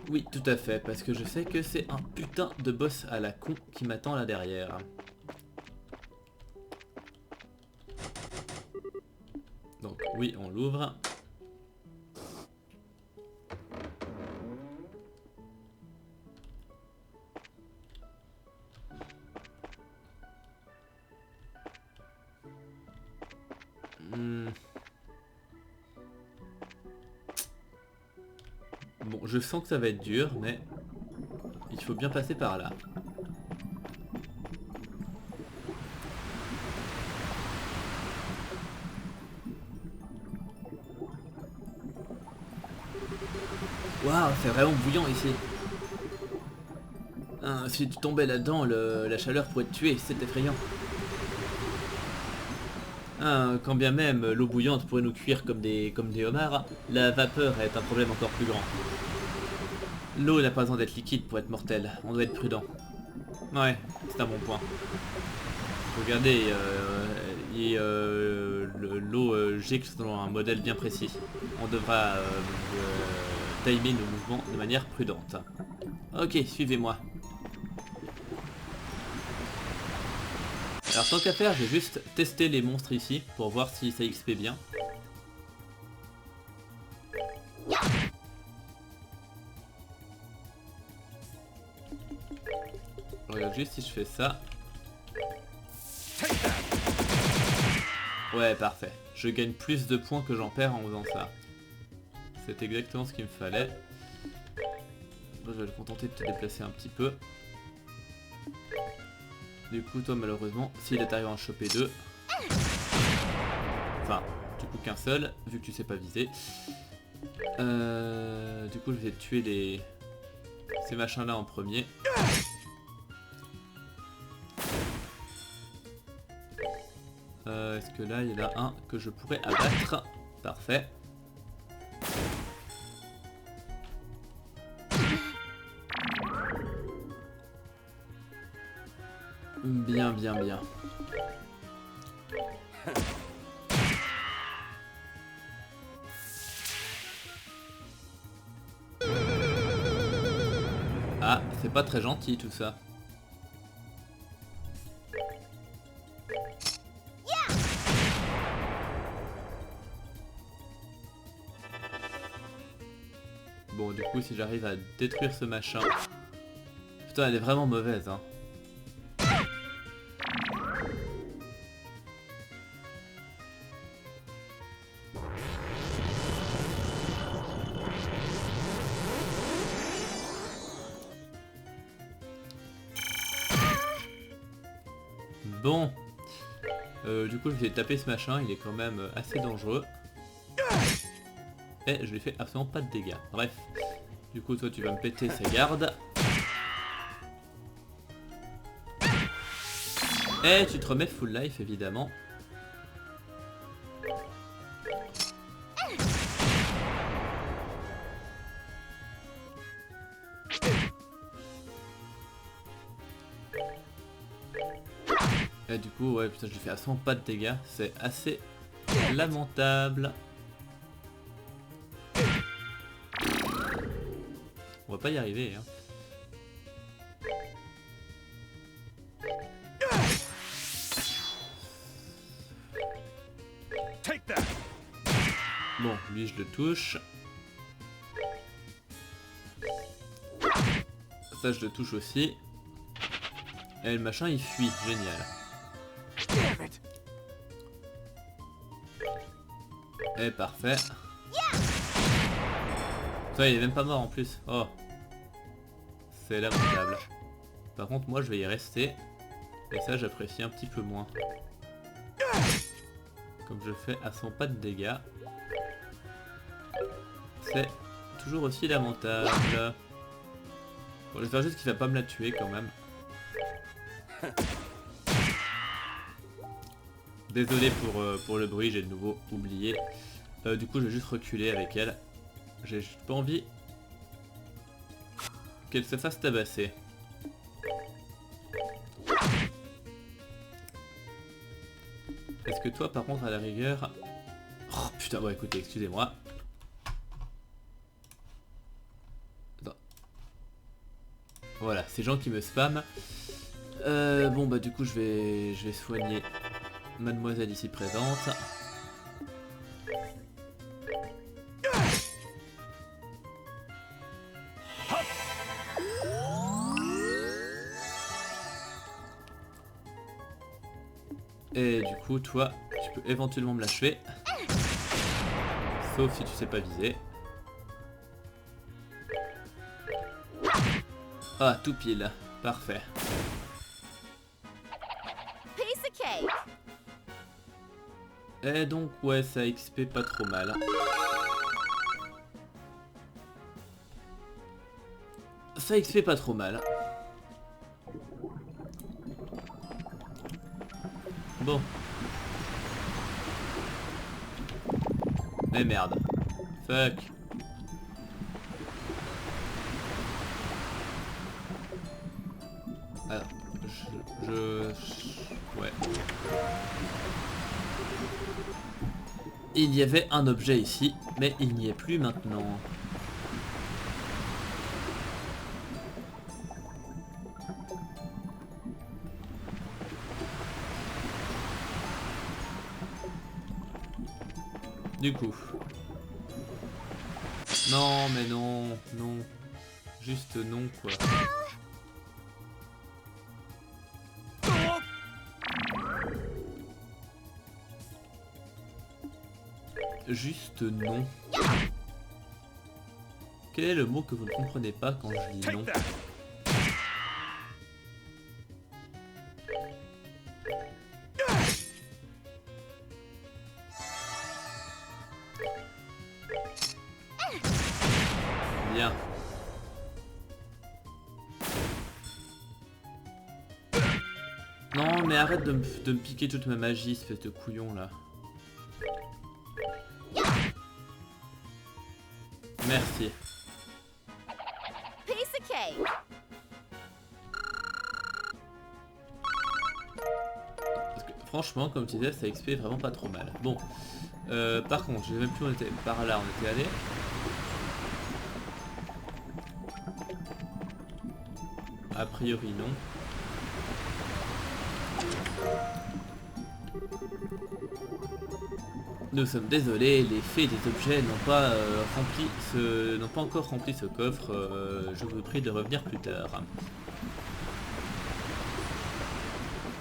Oui, tout à fait, parce que je sais que c'est un putain de boss à la con qui m'attend là derrière. Donc oui, on l'ouvre. Bon, je sens que ça va être dur, mais il faut bien passer par là. Waouh, c'est vraiment bouillant ici. Hein, si tu tombais là-dedans, la chaleur pourrait te tuer, c'est effrayant. Hein, quand bien même l'eau bouillante pourrait nous cuire comme des homards, la vapeur est un problème encore plus grand. L'eau n'a pas besoin d'être liquide pour être mortelle, on doit être prudent. Ouais, c'est un bon point. Regardez, l'eau gicle selon un modèle bien précis. On devra timer nos mouvements de manière prudente. Ok, suivez-moi. Alors tant qu'à faire, j'ai juste testé les monstres ici pour voir si ça XP bien. Je regarde juste si je fais ça. Ouais, parfait. Je gagne plus de points que j'en perds en faisant ça. C'est exactement ce qu'il me fallait. Bon, je vais me contenter de te déplacer un petit peu. Du coup, toi, malheureusement, s'il est arrivé à en choper deux... Enfin, du coup qu'un seul, vu que tu sais pas viser. Du coup, je vais tuer ces machins-là en premier. Est-ce que là, il y en a un que je pourrais abattre? Parfait. Bien, bien, bien. Ah, c'est pas très gentil tout ça. Bon, du coup, si j'arrive à détruire ce machin... Putain, elle est vraiment mauvaise, hein. Bon. Du coup, je vais taper ce machin, il est quand même assez dangereux. Et je lui fais absolument pas de dégâts. Bref. Du coup, toi, tu vas me péter ses gardes. Et tu te remets full life, évidemment. Et du coup, ouais, putain, je lui fais absolument pas de dégâts. C'est assez lamentable. On va pas y arriver, hein. Bon, lui je le touche. Ça je le touche aussi. Et le machin il fuit, génial. Et parfait. Ça il est même pas mort en plus. Oh. C'est lamentable. Par contre moi je vais y rester. Et ça j'apprécie un petit peu moins. Comme je fais à son pas de dégâts. C'est toujours aussi lamentable. Bon, j'espère juste qu'il va pas me la tuer quand même. Désolé pour le bruit, j'ai de nouveau oublié. Du coup je vais juste reculer avec elle. J'ai juste pas envie qu'elle se fasse tabasser. Est-ce que toi par contre à la rigueur... Oh putain, ouais écoutez, excusez-moi. Voilà, ces gens qui me spamment. Bon bah du coup je vais soigner mademoiselle ici présente. Et du coup toi tu peux éventuellement me l'achever. Sauf si tu sais pas viser. Ah, tout pile. Parfait.
Piece of cake.
Et donc, ouais, ça XP pas trop mal. Ça XP pas trop mal. Bon. Mais merde. Fuck. Alors, ouais. Il y avait un objet ici, mais il n'y est plus maintenant. Du coup. Non, mais non, non. Juste non, quoi. Juste non. Quel est le mot que vous ne comprenez pas quand je dis non? Bien. Non, mais arrête de me piquer toute ma magie, espèce de couillon là. Merci.
Piece of cake.
Parce que, franchement, comme tu disais, ça XP vraiment pas trop mal. Bon. Par contre, je sais même plus où on était. Par là, on était allé. A priori, non. Nous sommes désolés, les fées des objets n'ont pas n'ont pas encore rempli ce coffre. Je vous prie de revenir plus tard.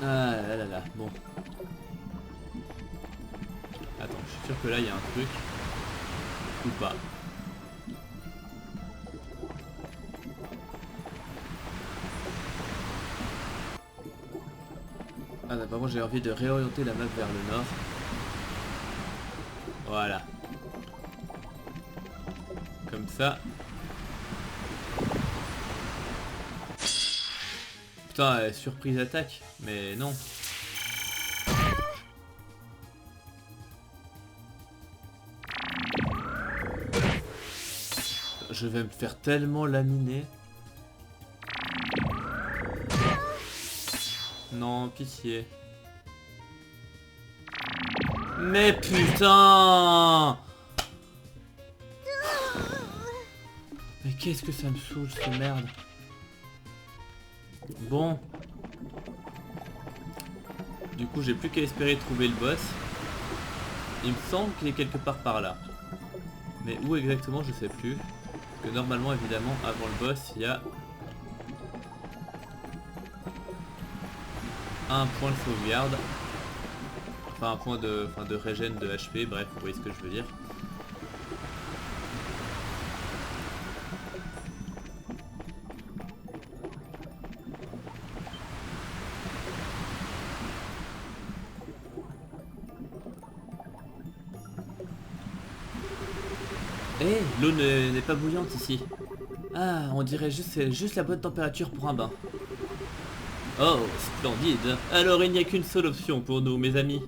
Ah là là là, bon. Attends, je suis sûr que là il y a un truc. Ou pas. Ah d'abord j'ai envie de réorienter la map vers le nord. Voilà. Comme ça. Putain, surprise attaque. Mais non. Je vais me faire tellement laminer. Non, pitié. Mais putain! Mais qu'est-ce que ça me saoule, cette merde. Bon. Du coup, j'ai plus qu'à espérer trouver le boss. Il me semble qu'il est quelque part par là. Mais où exactement, je sais plus. Parce que normalement, évidemment, avant le boss, il y a un point de sauvegarde. Enfin, un point de régène de HP, bref, vous voyez ce que je veux dire. Eh, l'eau n'est pas bouillante ici. Ah, on dirait c'est juste la bonne température pour un bain. Oh, splendide. Alors il n'y a qu'une seule option pour nous, mes amis.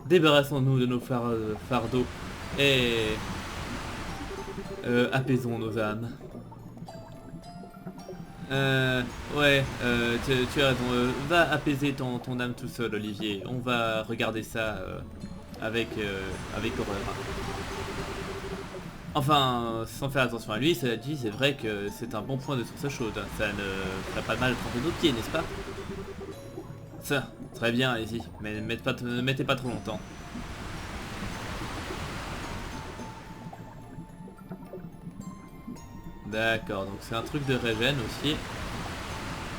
Débarrassons-nous de nos fardeaux et apaisons nos âmes. Ouais, tu as raison. Va apaiser ton âme tout seul, Olivier. On va regarder ça avec horreur. Enfin, sans faire attention à lui, cela dit, c'est vrai que c'est un bon point de source chaude. Ça ne ferait pas mal tremper nos pieds, n'est-ce pas? Ça, très bien, allez-y, mais ne mettez pas trop longtemps. D'accord, donc c'est un truc de régène aussi.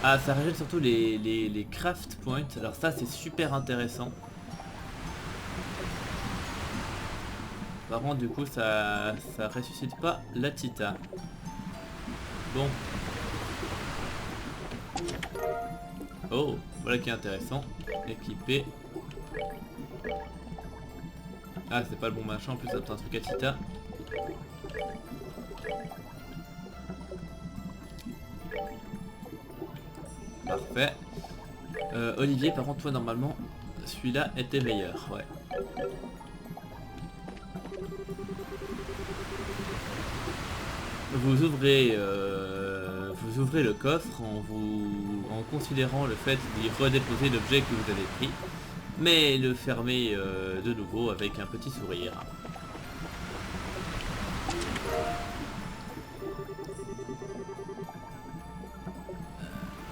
Ah, ça régène surtout les craft points. Alors ça, c'est super intéressant. Par contre, du coup, ça ressuscite pas la Tita. Bon. Oh, voilà qui est intéressant. Équipé. Ah, c'est pas le bon machin, en plus ça peut être un truc à Tita. Parfait. Olivier, par contre, toi, normalement, celui-là était meilleur, ouais. Vous ouvrez le coffre en considérant le fait d'y redéposer l'objet que vous avez pris, mais le fermez de nouveau avec un petit sourire.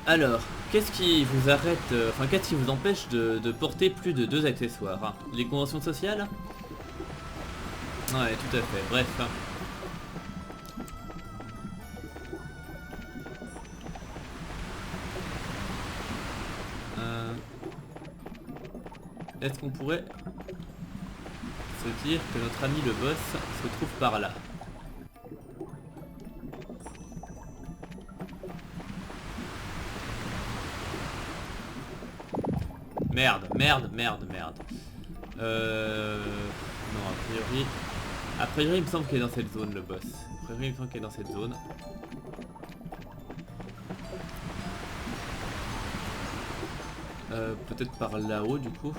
Alors, qu'est-ce qui vous arrête, enfin qu'est-ce qui vous empêche de porter plus de 2 accessoires, hein? Les conventions sociales? Ouais, tout à fait, bref. Est-ce qu'on pourrait se dire que notre ami le boss se trouve par là? Merde. Non, a priori, il me semble qu'il est dans cette zone, le boss. A priori, il me semble qu'il est dans cette zone. Peut-être par là-haut, du coup.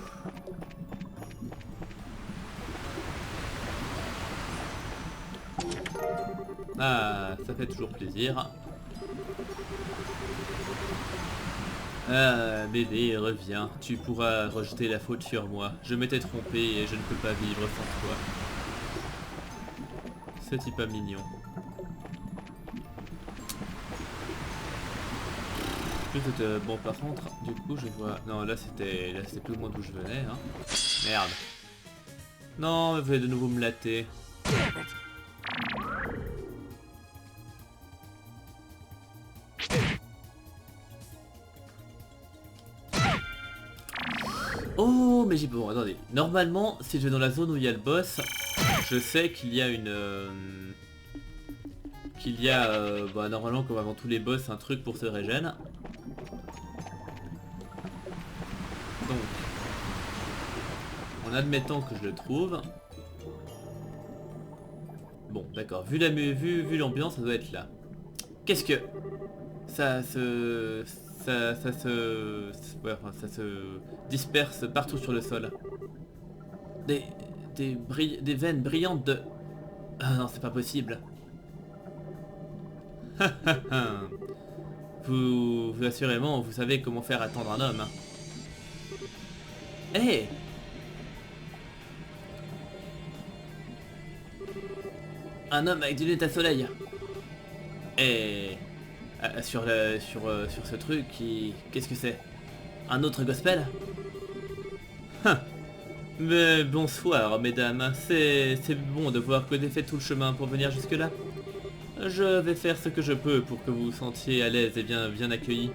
Ah, ça fait toujours plaisir. Ah, bébé, reviens. Tu pourras rejeter la faute sur moi. Je m'étais trompé et je ne peux pas vivre sans toi. C'est pas mignon. Bon, par contre, du coup, je vois... Non, là, c'était plus ou moins d'où je venais, hein. Merde. Non, vous allez de nouveau me latter. Oh, mais j'ai... Bon, attendez. Normalement, si je vais dans la zone où il y a le boss, je sais qu'il y a une... bah, normalement, comme avant tous les boss, un truc pour se régène. Donc, en admettant que je le trouve... Bon, d'accord. Vu l'ambiance, ça doit être là. Qu'est-ce que... Ça se disperse partout sur le sol. Des veines brillantes de... Ah non, c'est pas possible. vous assurément, vous savez comment faire attendre un homme. Hé hey, un homme avec des lunettes à soleil. Et... sur ce truc, qu'est-ce que c'est? Un autre gospel? Mais bonsoir, mesdames. C'est bon de voir que vous avez fait tout le chemin pour venir jusque-là. Je vais faire ce que je peux pour que vous vous sentiez à l'aise et bien accueillis.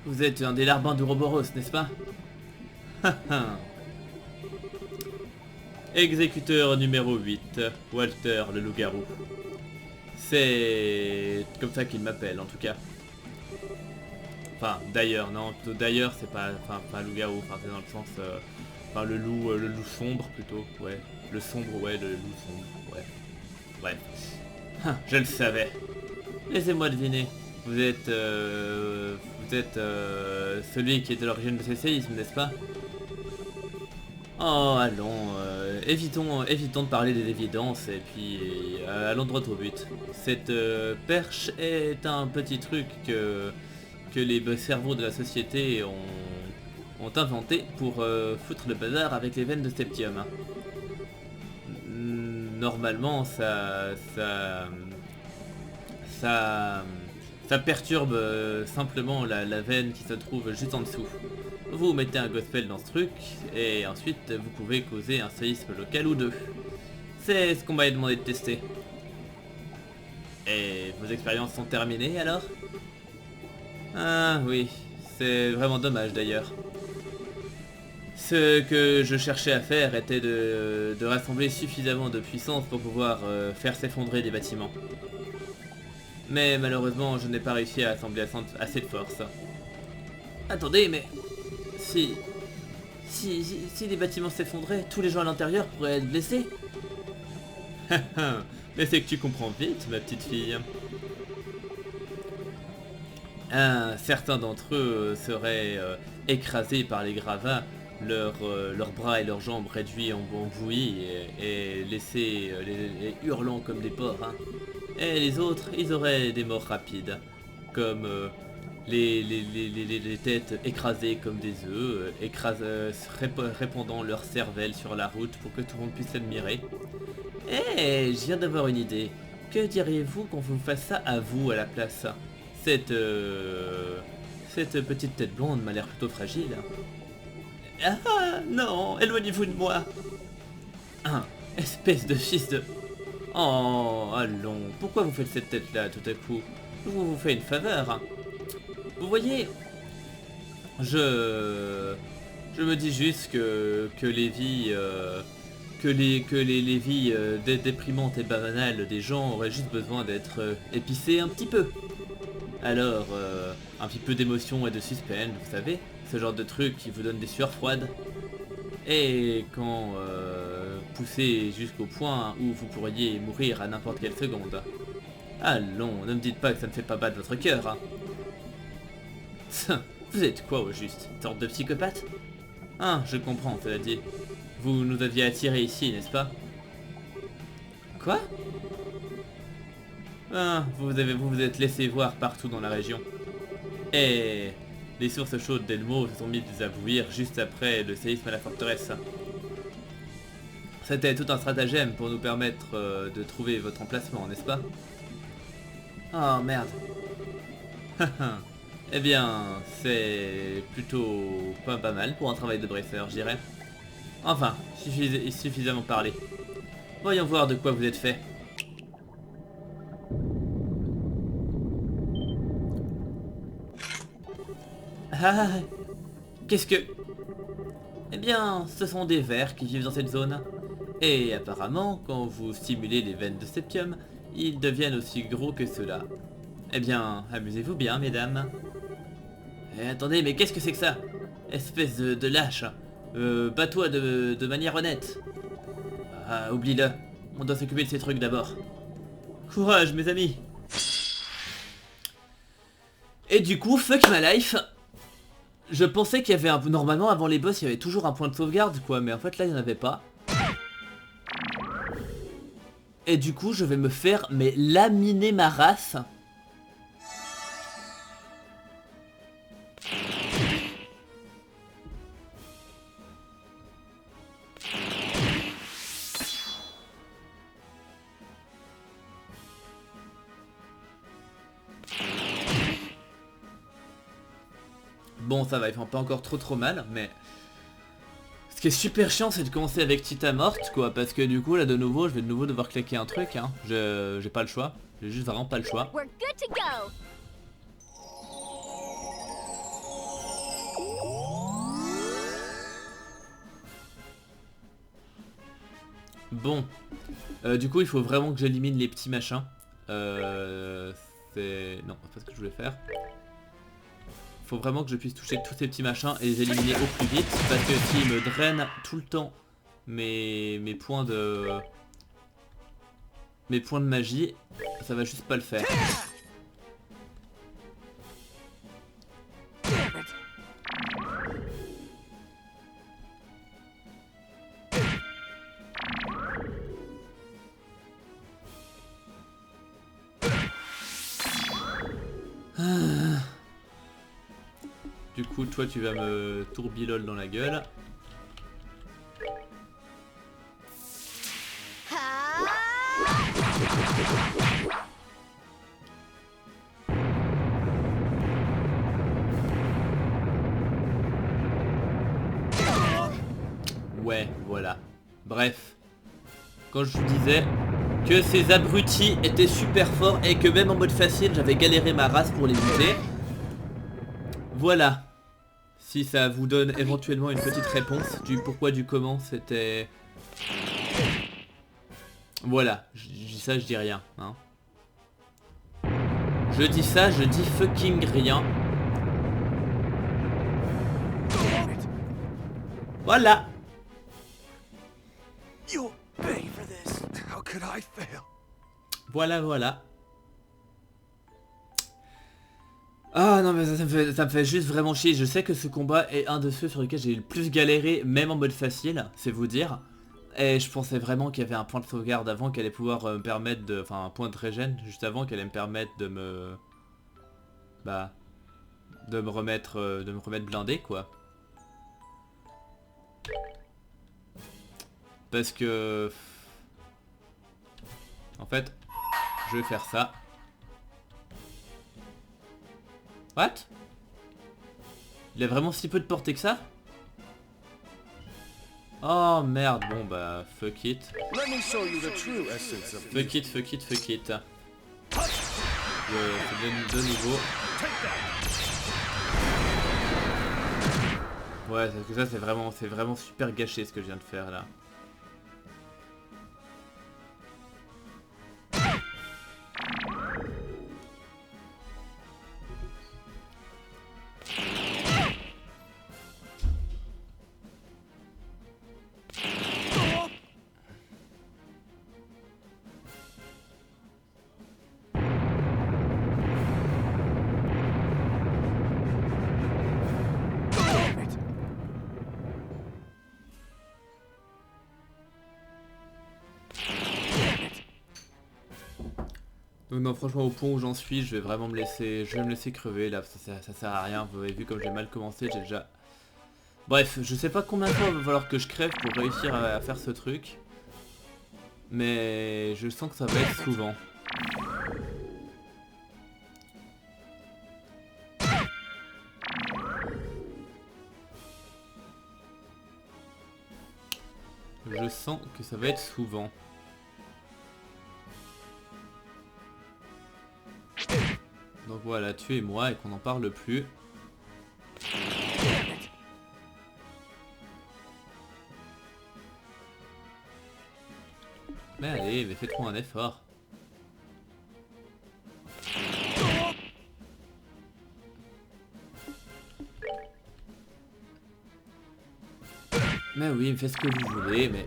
Vous êtes un des larbins d'Ouroboros, n'est-ce pas? Exécuteur numéro 8, Walter le loup-garou. C'est comme ça qu'il m'appelle en tout cas. Enfin d'ailleurs, non, plutôt d'ailleurs c'est pas. Enfin pas loup-garou, enfin c'est dans le sens. Enfin le loup sombre plutôt, ouais. Le sombre, ouais, le loup sombre, ouais. Bref. Je le savais. Laissez-moi deviner. Vous êtes celui qui est à l'origine de ces séismes, n'est-ce pas? Oh, allons, évitons de parler des évidences et puis allons droit au but. Cette perche est un petit truc que les cerveaux de la société ont inventé pour foutre le bazar avec les veines de Steptium. Normalement, ça perturbe simplement la veine qui se trouve juste en dessous. Vous mettez un gospel dans ce truc, et ensuite vous pouvez causer un séisme local ou deux. C'est ce qu'on m'a demandé de tester. Et vos expériences sont terminées alors? Ah oui, c'est vraiment dommage d'ailleurs. Ce que je cherchais à faire était de rassembler suffisamment de puissance pour pouvoir faire s'effondrer des bâtiments. Mais malheureusement, je n'ai pas réussi à assembler assez de force. Attendez, mais... Si les bâtiments s'effondraient, tous les gens à l'intérieur pourraient être blessés. Mais c'est que tu comprends vite, ma petite fille. Certains d'entre eux seraient écrasés par les gravats, leurs bras et leurs jambes réduits en bouillie et laissés les hurlant comme des porcs. Hein. Et les autres, ils auraient des morts rapides, comme les têtes écrasées comme des œufs, répandant leur cervelle sur la route pour que tout le monde puisse l'admirer. Eh, je viens d'avoir une idée. Que diriez-vous qu'on vous fasse ça à vous à la place? Cette petite tête blonde m'a l'air plutôt fragile. Ah non, éloignez-vous de moi. Espèce de fils de... Oh, allons, pourquoi vous faites cette tête-là tout à coup? Je vous fais une faveur. Vous voyez, je me dis juste que les vies... que les vies déprimantes et banales des gens auraient juste besoin d'être épicées un petit peu. Alors, un petit peu d'émotion et de suspense, vous savez, ce genre de truc qui vous donne des sueurs froides. Et quand poussé jusqu'au point où vous pourriez mourir à n'importe quelle seconde. Allons, ne me dites pas que ça ne fait pas battre votre cœur. Hein. Vous êtes quoi au juste? Une sorte de psychopathe? Ah, je comprends, cela dit. Vous nous aviez attirés ici, n'est-ce pas? Quoi? Ah, vous vous êtes laissé voir partout dans la région. Et les sources chaudes d'Elmo se sont mises à bouillir juste après le séisme à la forteresse. C'était tout un stratagème pour nous permettre de trouver votre emplacement, n'est-ce pas? Oh merde. Eh bien, c'est plutôt pas mal pour un travail de brasseur, je dirais. Enfin, suffisamment parlé. Voyons voir de quoi vous êtes fait. Ah, qu'est-ce que... Eh bien, ce sont des vers qui vivent dans cette zone. Et apparemment, quand vous stimulez les veines de septium, ils deviennent aussi gros que ceux-là. Eh bien, amusez-vous bien, mesdames. Eh, attendez, mais qu'est-ce que c'est que ça? Espèce de lâche. Bats-toi de manière honnête. Ah, oublie-le. On doit s'occuper de ces trucs d'abord. Courage, mes amis. Et du coup, fuck my life. Je pensais qu'il y avait un... Normalement, avant les boss, il y avait toujours un point de sauvegarde, quoi. Mais en fait, là, il n'y en avait pas. Et du coup, je vais me faire, mais laminer ma race. Bon, ça va, ils font pas encore trop mal, mais... Ce qui est super chiant, c'est de commencer avec Tita morte, quoi, parce que du coup, là, de nouveau, je vais de nouveau devoir claquer un truc, hein. J'ai pas le choix. J'ai juste vraiment pas le choix.
We're good to go.
Bon. Du coup, il faut vraiment que j'élimine les petits machins. C'est... Non, c'est pas ce que je voulais faire. Faut vraiment que je puisse toucher tous ces petits machins et les éliminer au plus vite, parce que s'ils me drainent tout le temps mes points de magie, ça va juste pas le faire. Du coup, toi, tu vas me tourbilol dans la gueule. Ouais, voilà. Bref. Quand je vous disais que ces abrutis étaient super forts et que même en mode facile, j'avais galéré ma race pour les buter. Voilà. Si ça vous donne éventuellement une petite réponse du pourquoi, du comment, c'était... Voilà, je dis ça, je dis rien, hein. Je dis ça, je dis fucking rien. Voilà.
You'll pay for this. How could I fail?
Voilà, voilà. Ah non mais ça me fait juste vraiment chier. Je sais que ce combat est un de ceux sur lesquels j'ai le plus galéré, même en mode facile, c'est vous dire. Et je pensais vraiment qu'il y avait un point de sauvegarde avant qui allait pouvoir me permettre de... Enfin un point de régène juste avant qui allait me permettre de me... Bah... De me remettre blindé quoi. Parce que... En fait, je vais faire ça. What? Il a vraiment si peu de portée que ça? Oh merde, bon bah fuck it.
Let me show you the true essence of
Fuck it, fuck it, fuck it. C'est de nouveau. Ouais, parce que ça c'est vraiment super gâché ce que je viens de faire là. Donc non franchement au point où j'en suis je vais vraiment me laisser crever là, ça sert à rien, vous avez vu comme j'ai mal commencé, j'ai déjà... Bref, je sais pas combien de fois il va falloir que je crève pour réussir à faire ce truc. Mais je sens que ça va être souvent. Je sens que ça va être souvent. Donc voilà, tuez-moi et qu'on n'en parle plus. Mais allez, mais faites-moi un effort. Mais oui, faites ce que vous voulez, mais...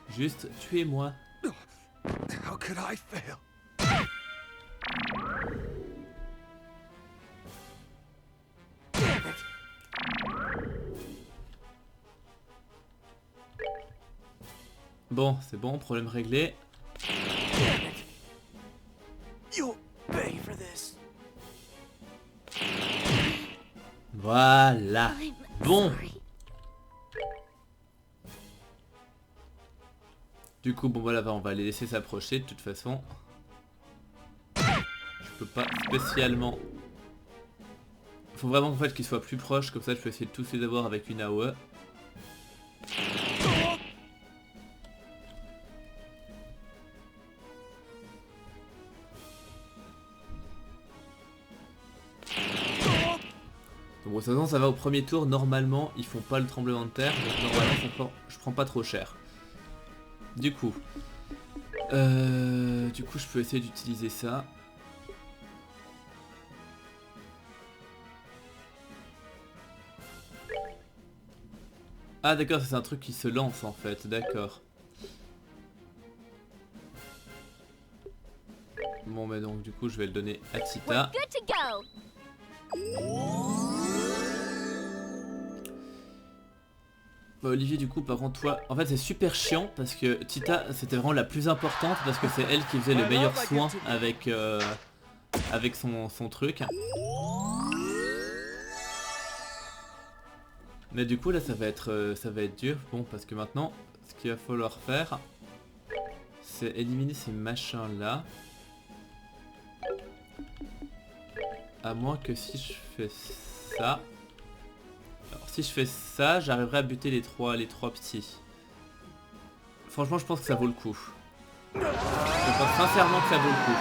Juste, tuez-moi.
How could I fail?
Bon, c'est bon, problème réglé.
You'll pay for this.
Voilà.
I'm
Bon.
sorry.
Du coup, bon voilà, on va les laisser s'approcher de toute façon. Je peux pas spécialement... Faut vraiment en fait qu'ils soient plus proches, comme ça je peux essayer de tous les avoir avec une AOE. Donc bon, de toute façon ça va au premier tour, normalement ils font pas le tremblement de terre, donc normalement je prends pas trop cher. Du coup je peux essayer d'utiliser ça. Ah d'accord, c'est un truc qui se lance en fait, d'accord. Bon mais donc du coup je vais le donner à
We're
Tita.
good to go.
Bah, Olivier du coup par contre toi, en fait c'est super chiant parce que Tita c'était vraiment la plus importante parce que c'est elle qui faisait le meilleur soin avec, avec son truc. Mais du coup là ça va être dur, bon parce que maintenant ce qu'il va falloir faire c'est éliminer ces machins là. À moins que si je fais ça... Alors si je fais ça, j'arriverai à buter les trois petits. Franchement je pense que ça vaut le coup. Je pense sincèrement que ça vaut le coup.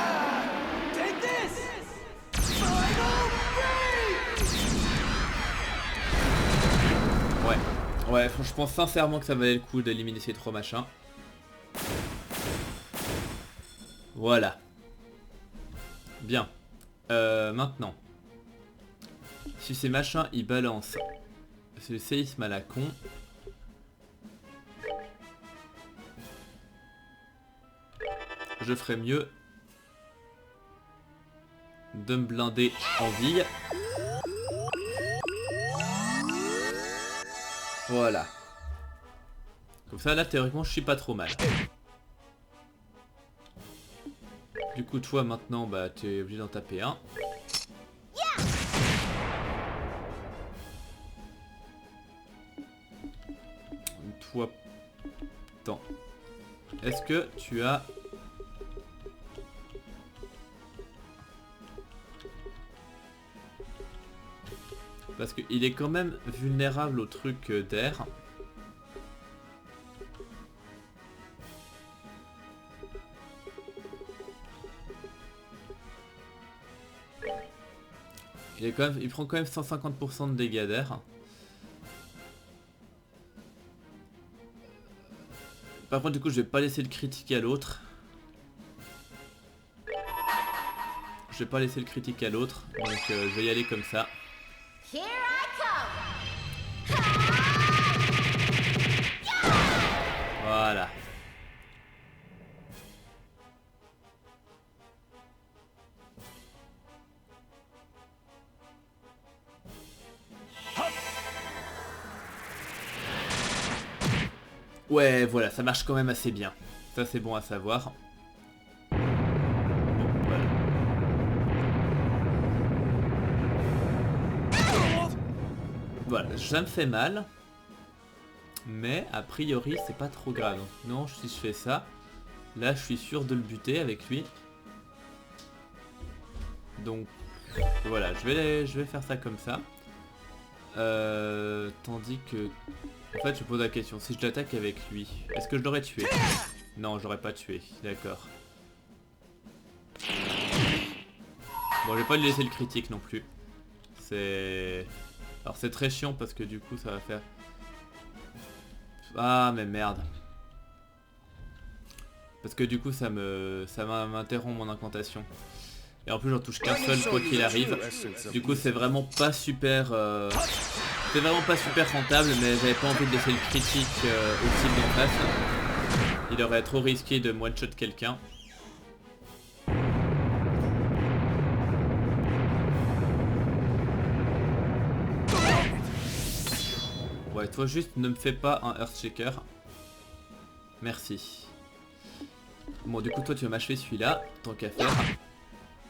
Ouais, je pense sincèrement que ça valait le coup d'éliminer ces trois machins. Voilà. Bien. Maintenant. Si ces machins ils balancent le séisme à la con, je ferais mieux de me blinder en vie. Voilà. Comme ça, là, théoriquement, je suis pas trop mal. Du coup, toi, maintenant, bah, tu es obligé d'en taper un. Toi... Attends. Est-ce que tu as... Parce qu'il est quand même vulnérable au truc d'air. Il prend quand même 150% de dégâts d'air. Par contre, du coup, je vais pas laisser le critique à l'autre. Je vais pas laisser le critique à l'autre, donc je vais y aller comme ça.
Here I come.
Voilà. Ouais, voilà, ça marche quand même assez bien. Ça, c'est bon à savoir. Bon, voilà. Voilà, ça me fait mal. Mais, a priori, c'est pas trop grave. Non, si je fais ça, là, je suis sûr de le buter avec lui. Donc, voilà, je vais faire ça comme ça. Tandis que... En fait, je pose la question, si je l'attaque avec lui, est-ce que je l'aurais tué? Non, je l'aurais pas tué, d'accord. Bon, je vais pas lui laisser le critique non plus. C'est... Alors c'est très chiant parce que du coup ça va faire... Ah mais merde. Parce que du coup ça m'interrompt mon incantation. Et en plus j'en touche qu'un seul quoi qu'il arrive. Du coup c'est vraiment pas super... C'est vraiment pas super rentable, mais j'avais pas envie de laisser le critique au type d'en face. Il aurait trop risqué de one-shot quelqu'un. Ouais, toi juste ne me fais pas un Earthshaker. Merci. Bon, du coup toi tu vas m'achever celui-là, tant qu'à faire.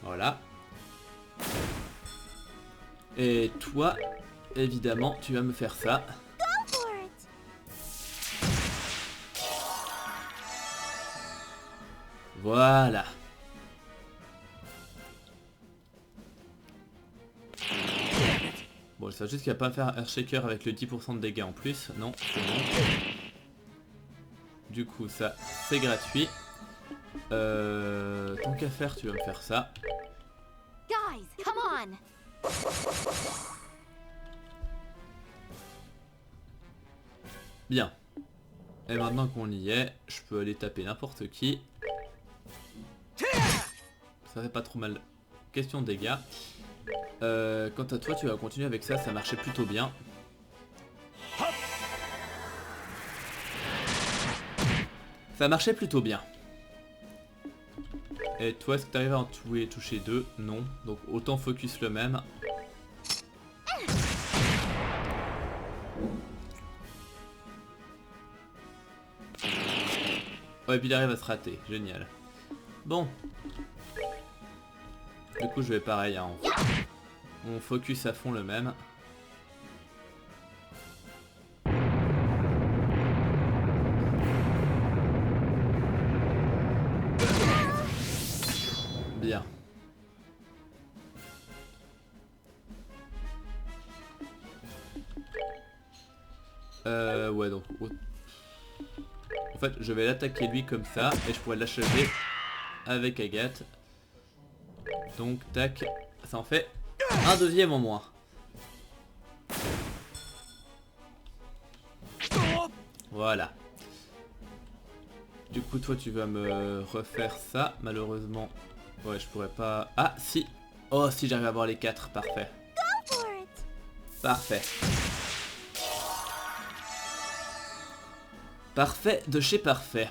Voilà. Et toi... Évidemment, tu vas me faire ça. Voilà. Bon, je sais juste qu'il va pas faire un Earthshaker avec le 10% de dégâts en plus. Non, c'est bon. Du coup, ça, c'est gratuit. Tant qu'à faire, tu vas me faire ça.
Guys, come on.
Bien. Et maintenant qu'on y est, je peux aller taper n'importe qui. Ça fait pas trop mal. Question de dégâts. Quant à toi, tu vas continuer avec ça, ça marchait plutôt bien. Ça marchait plutôt bien. Et toi, est-ce que tu arrives à en toucher deux? Non. Donc autant focus le même. Ouais, et puis il arrive à se rater. Génial. Bon. Du coup, je vais pareil. Hein, on focus à fond le même. Bien. Ouais, donc... En fait, je vais l'attaquer lui comme ça, et je pourrais l'achever avec Agathe. Donc, tac, ça en fait un deuxième en moins. Voilà. Du coup, toi, tu vas me refaire ça, malheureusement. Ouais, je pourrais pas... Ah, si. Oh, si, j'arrive à avoir les 4, parfait. Parfait. Parfait de chez parfait.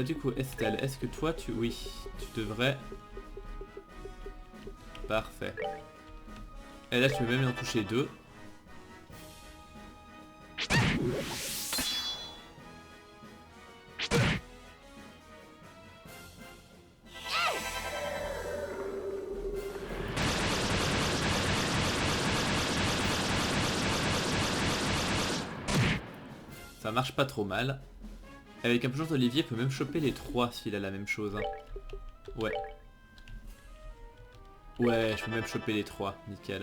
Du coup, Estelle, est-ce que toi tu... Oui, tu devrais... Parfait. Et là, tu peux même en toucher 2. Ça marche pas trop mal. Avec un peu de chance, Olivier peut même choper les 3 s'il a la même chose. Hein. Ouais. Ouais, je peux même choper les 3. Nickel.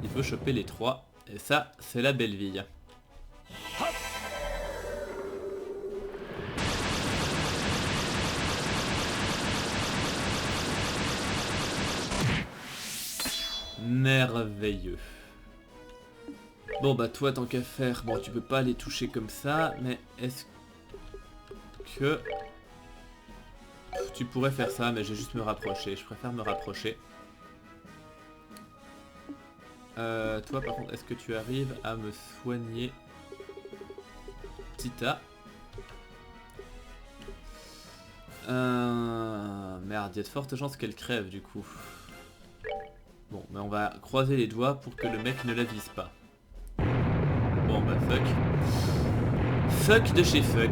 Il peut choper les 3. Et ça, c'est la belle vie. Merveilleux. Bon bah toi tant qu'à faire, bon tu peux pas les toucher comme ça, mais est-ce que tu pourrais faire ça, mais je vais juste me rapprocher, je préfère me rapprocher. Toi par contre, est-ce que tu arrives à me soigner Tita? Merde, il y a de fortes chances qu'elle crève du coup. Bon, mais on va croiser les doigts pour que le mec ne la vise pas. Bon bah fuck. Fuck de chez fuck.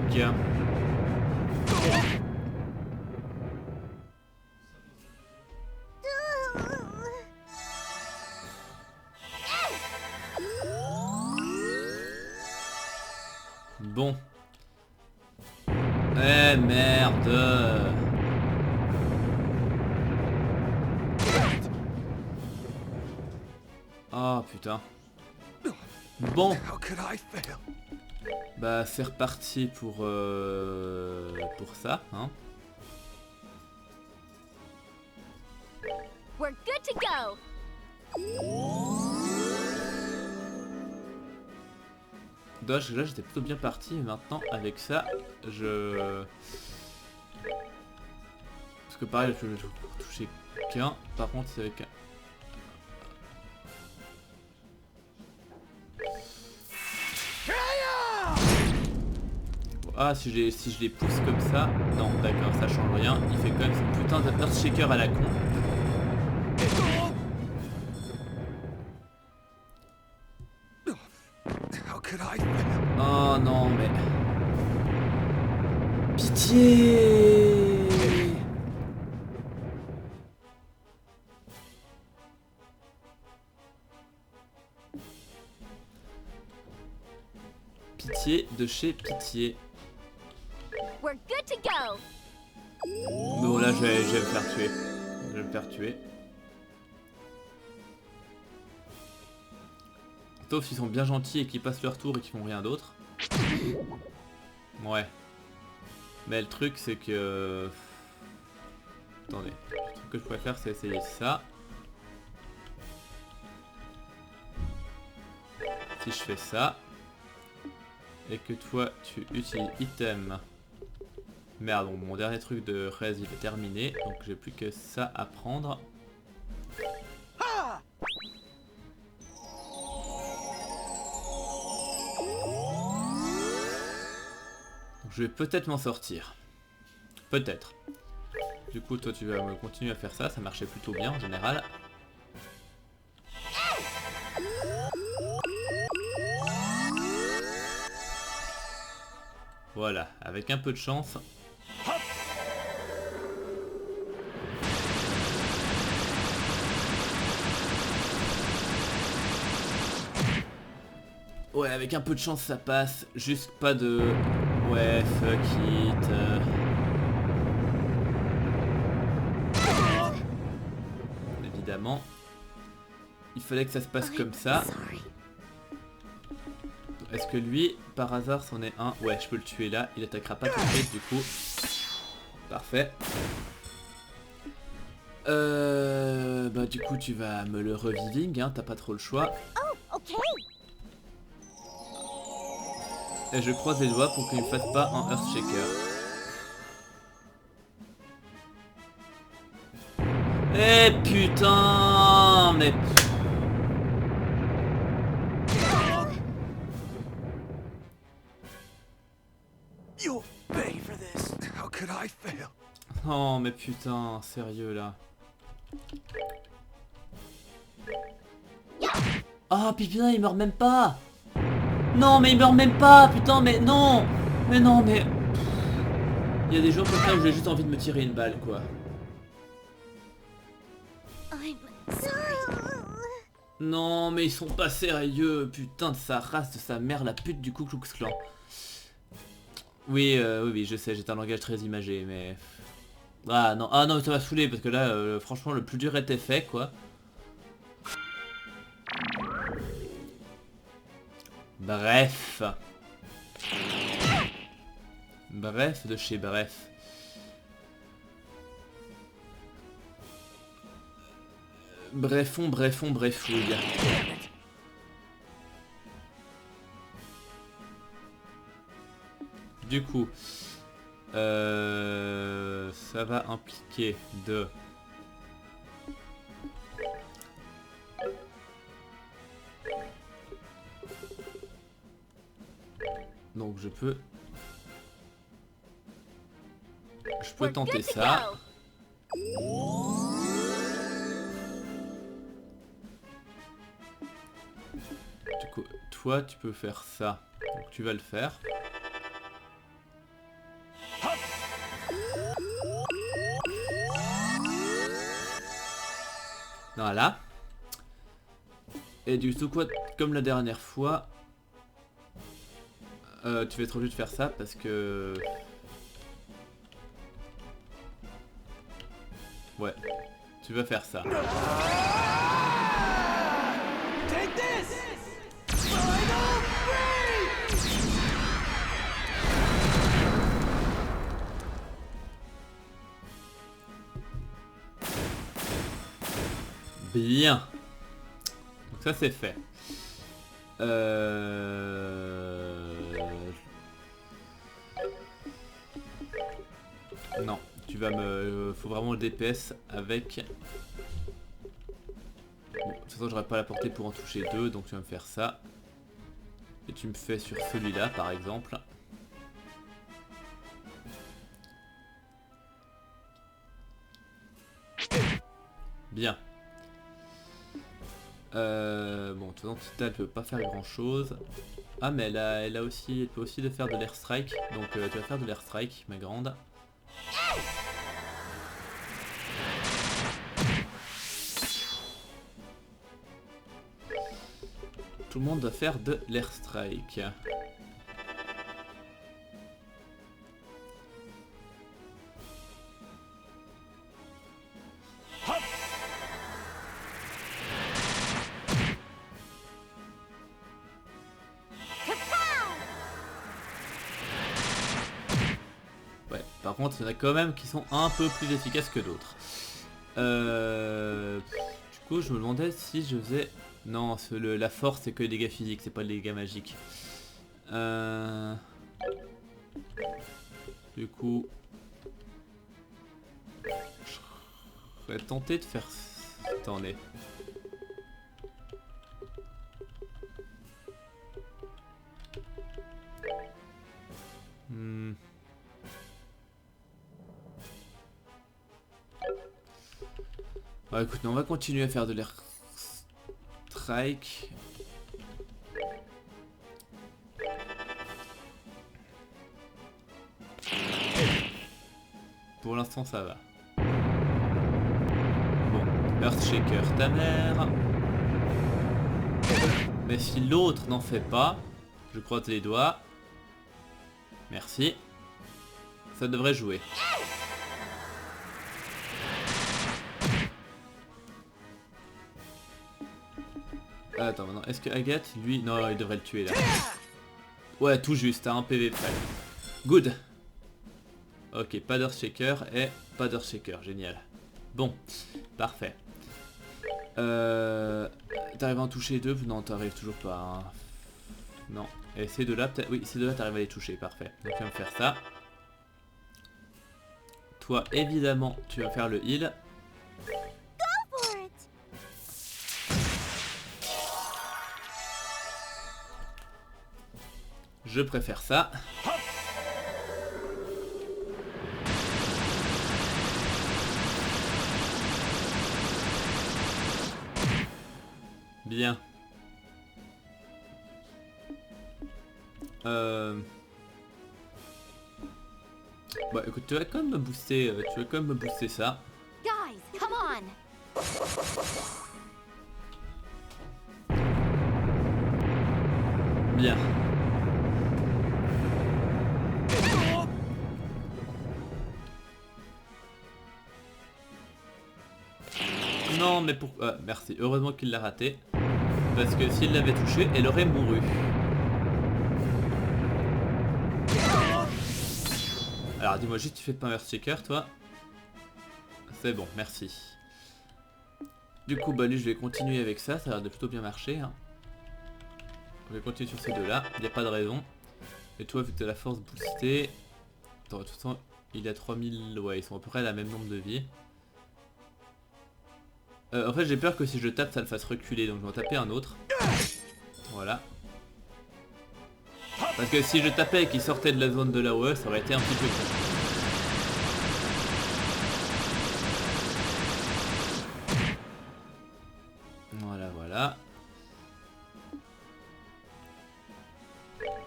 Bon. Eh merde. Oh putain. Bon. Bah c'est reparti pour ça, hein.
We're good to go.
Dommage que là j'étais plutôt bien parti, mais maintenant avec ça, je... Parce que pareil, je vais toucher qu'un, par contre c'est avec un... Ah, si je les pousse comme ça... Non, d'accord, ça change rien. Il fait quand même son putain de Earthshaker à la con. Oh non, mais... Pitié! Pitié de chez Pitié.
We're good to go.
Bon là je vais me faire tuer. Je vais me faire tuer. Sauf s'ils sont bien gentils et qu'ils passent leur tour et qu'ils font rien d'autre. Ouais. Mais le truc c'est que... Attendez. Le truc que je pourrais faire c'est essayer ça. Si je fais ça. Et que toi tu utilises item. Merde, bon, mon dernier truc de res il est terminé, donc j'ai plus que ça à prendre. Donc, je vais peut-être m'en sortir. Peut-être. Du coup, toi tu vas me continuer à faire ça, ça marchait plutôt bien en général. Voilà, avec un peu de chance. Ouais, avec un peu de chance ça passe, juste pas de... Ouais, fuck it. Évidemment. Il fallait que ça se passe comme ça. Est-ce que lui, par hasard, c'en est un? Ouais, je peux le tuer là, il attaquera pas tout de suite du coup. Parfait. Bah du coup tu vas me le reviving, hein, t'as pas trop le choix.
Oh, okay.
Et je croise les doigts pour qu'il ne fasse pas un Earthshaker. Eh putain, mais...
You'll pay for this. How could I fail?
Oh mais putain, sérieux là. Ah putain, il meurt même pas. Non mais il meurt même pas, putain, mais non. Mais non, mais... Il y a des jours comme ça où j'ai juste envie de me tirer une balle, quoi.
I'm sorry.
Non, mais ils sont pas sérieux, putain de sa race, de sa mère, la pute du Ku Klux Klan. Oui, oui, je sais, j'ai un langage très imagé, mais... Ah non, ça m'a saoulé, parce que là, franchement, le plus dur était fait, quoi. Bref. Bref de chez bref. Brefouille. Du coup, ça va impliquer de... Donc je peux
We're
tenter
good to
ça.
go.
Du coup, toi tu peux faire ça. Donc tu vas le faire. Voilà. Et du coup, quoi, comme la dernière fois, tu vas être obligé de faire ça parce que... Ouais, tu vas faire ça.
Take this! Final break!
Bien. Donc ça c'est fait. Non, tu vas me... faut vraiment le DPS avec... Bon, de toute façon j'aurais pas la portée pour en toucher deux, donc tu vas me faire ça. Et tu me fais sur celui-là par exemple. Bien. Bon, de toute façon, Tita, elle peut pas faire grand chose. Ah, mais elle peut aussi de faire de l'air strike. Donc, tu vas faire de l'air strike, ma grande. Tout le monde doit faire de l'air strike. Par contre, il y en a quand même qui sont un peu plus efficaces que d'autres. Du coup, je me demandais si je faisais... Non, la force, c'est que les dégâts physiques, c'est pas les dégâts magiques. Du coup... Je serais tenté de faire... Attendez. Bah écoute, on va continuer à faire de l'air strike. Pour l'instant ça va. Bon, Earthshaker ta mère. Mais si l'autre n'en fait pas, je croise les doigts. Merci. Ça devrait jouer. Attends, maintenant, est-ce que Agathe, lui... Non, il devrait le tuer, là. Ouais, tout juste, à 1 PV près. Good. Ok, pas d'Earthshaker et pas d'Earthshaker, génial. Bon, parfait. T'arrives à en toucher deux? Non, t'arrives toujours pas. Hein. Non. Et ces deux-là, peut-être... Oui, ces deux-là, t'arrives à les toucher, parfait. Donc, tu vas me faire ça. Toi, évidemment, tu vas faire le heal. Je préfère ça. Bien. Bah écoute, tu vas quand même me booster, ça.
Guys, come on.
Bien. Non mais pourquoi... merci, heureusement qu'il l'a raté. Parce que s'il l'avait touché, elle aurait mouru. Alors dis-moi juste, tu fais pas un earth shaker toi? C'est bon, merci. Du coup bah lui je vais continuer avec ça, ça a l'air de plutôt bien marcher. Hein. Je vais continuer sur ces deux là, il n'y a pas de raison. Et toi vu que tu as la force boostée... Attends, de toute façon il a 3000... Ouais, ils sont à peu près à la même nombre de vie. En fait j'ai peur que si je tape ça le fasse reculer, donc je vais en taper un autre. Voilà. Parce que si je tapais et qu'il sortait de la zone de l'AOE, ça aurait été un petit peu con. Voilà, voilà.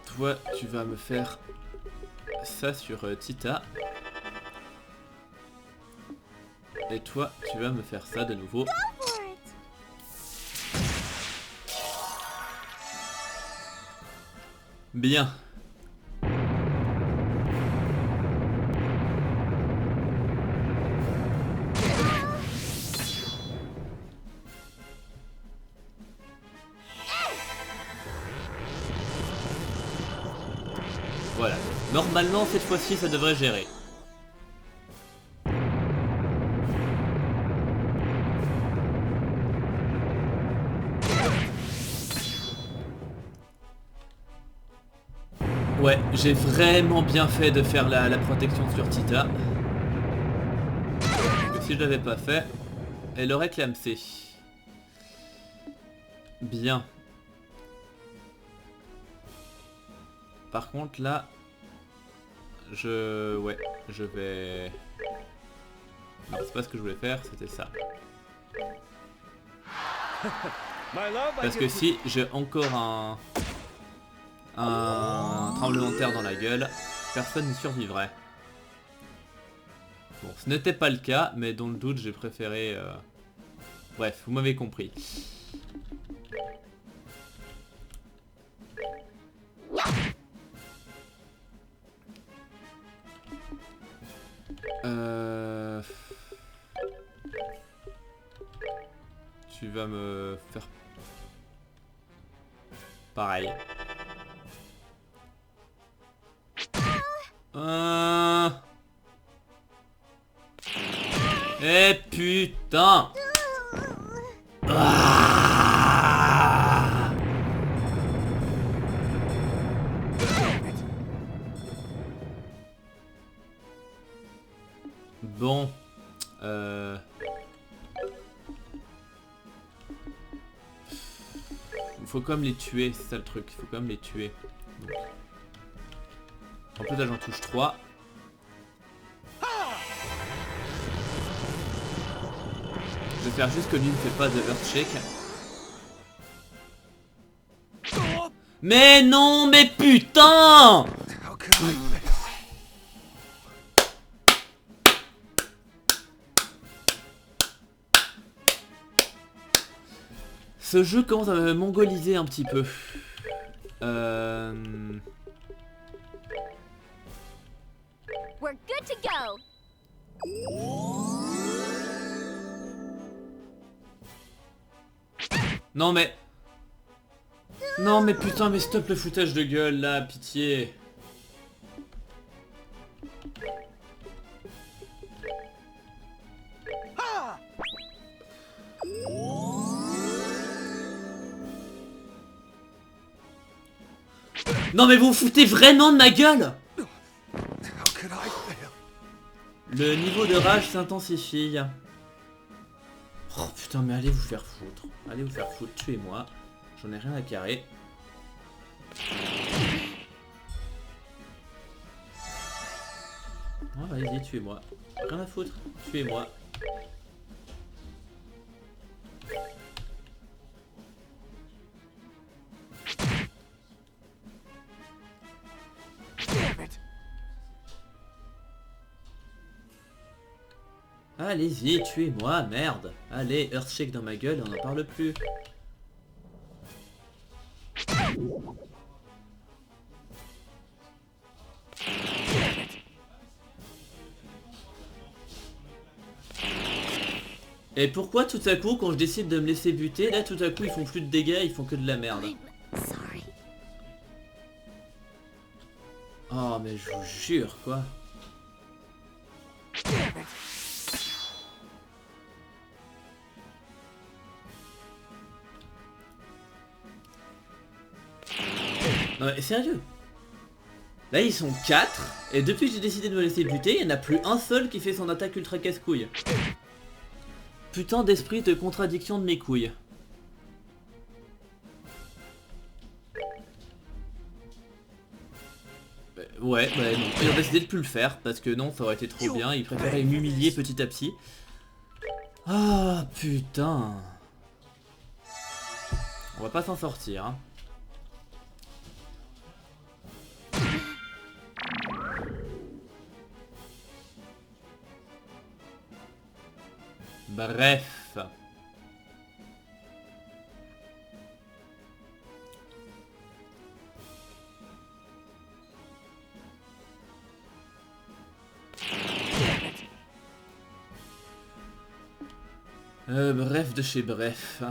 Toi, tu vas me faire ça sur Tita. Et toi, tu vas me faire ça de nouveau. Bien. Voilà. Normalement, cette fois-ci, ça devrait gérer. Ouais, j'ai vraiment bien fait de faire la protection sur Tita. Parce que si je l'avais pas fait, elle aurait clamsé. Bien. Par contre là, je vais... Non, c'est pas ce que je voulais faire, c'était ça. Parce que si j'ai encore un tremblement de terre dans la gueule, personne n'y survivrait. Bon, ce n'était pas le cas, mais dans le doute, j'ai préféré... Bref, vous m'avez compris. Tu vas me faire... Pareil. Eh putain! Ah, bon. Il faut quand même les tuer, c'est ça le truc. Il faut quand même les tuer. Donc. En plus là j'en touche 3. Je vais faire juste que lui ne fait pas de Earthshake. Mais non, mais putain!
How could I fail?
Ce jeu commence à me mongoliser un petit peu.
We're good to go.
Non mais... Non mais putain, mais stop le foutage de gueule là, pitié. Non mais vous vous foutez vraiment de ma gueule?
How could I fail?
Le niveau de rage s'intensifie. Oh putain, mais allez vous faire foutre. Allez vous faire foutre, tuez-moi. J'en ai rien à carrer. Oh, vas-y, tuez-moi. Rien à foutre, tuez-moi.
Damn it.
Allez-y, tuez-moi, merde. Allez, Earthshake dans ma gueule, on n'en parle plus. Et pourquoi tout à coup, quand je décide de me laisser buter, là tout à coup ils font plus de dégâts, ils font que de la merde.
I'm sorry.
Oh mais je vous jure quoi. Non mais sérieux. Là ils sont 4, et depuis que j'ai décidé de me laisser buter, il n'y en a plus un seul qui fait son attaque ultra casse-couille. Putain d'esprit de contradiction de mes couilles. Ouais, bah non, ils ont décidé de plus le faire, parce que non, ça aurait été trop bien, ils préféraient m'humilier petit à petit. Ah putain. On va pas s'en sortir, hein. Bref. Bref de chez bref.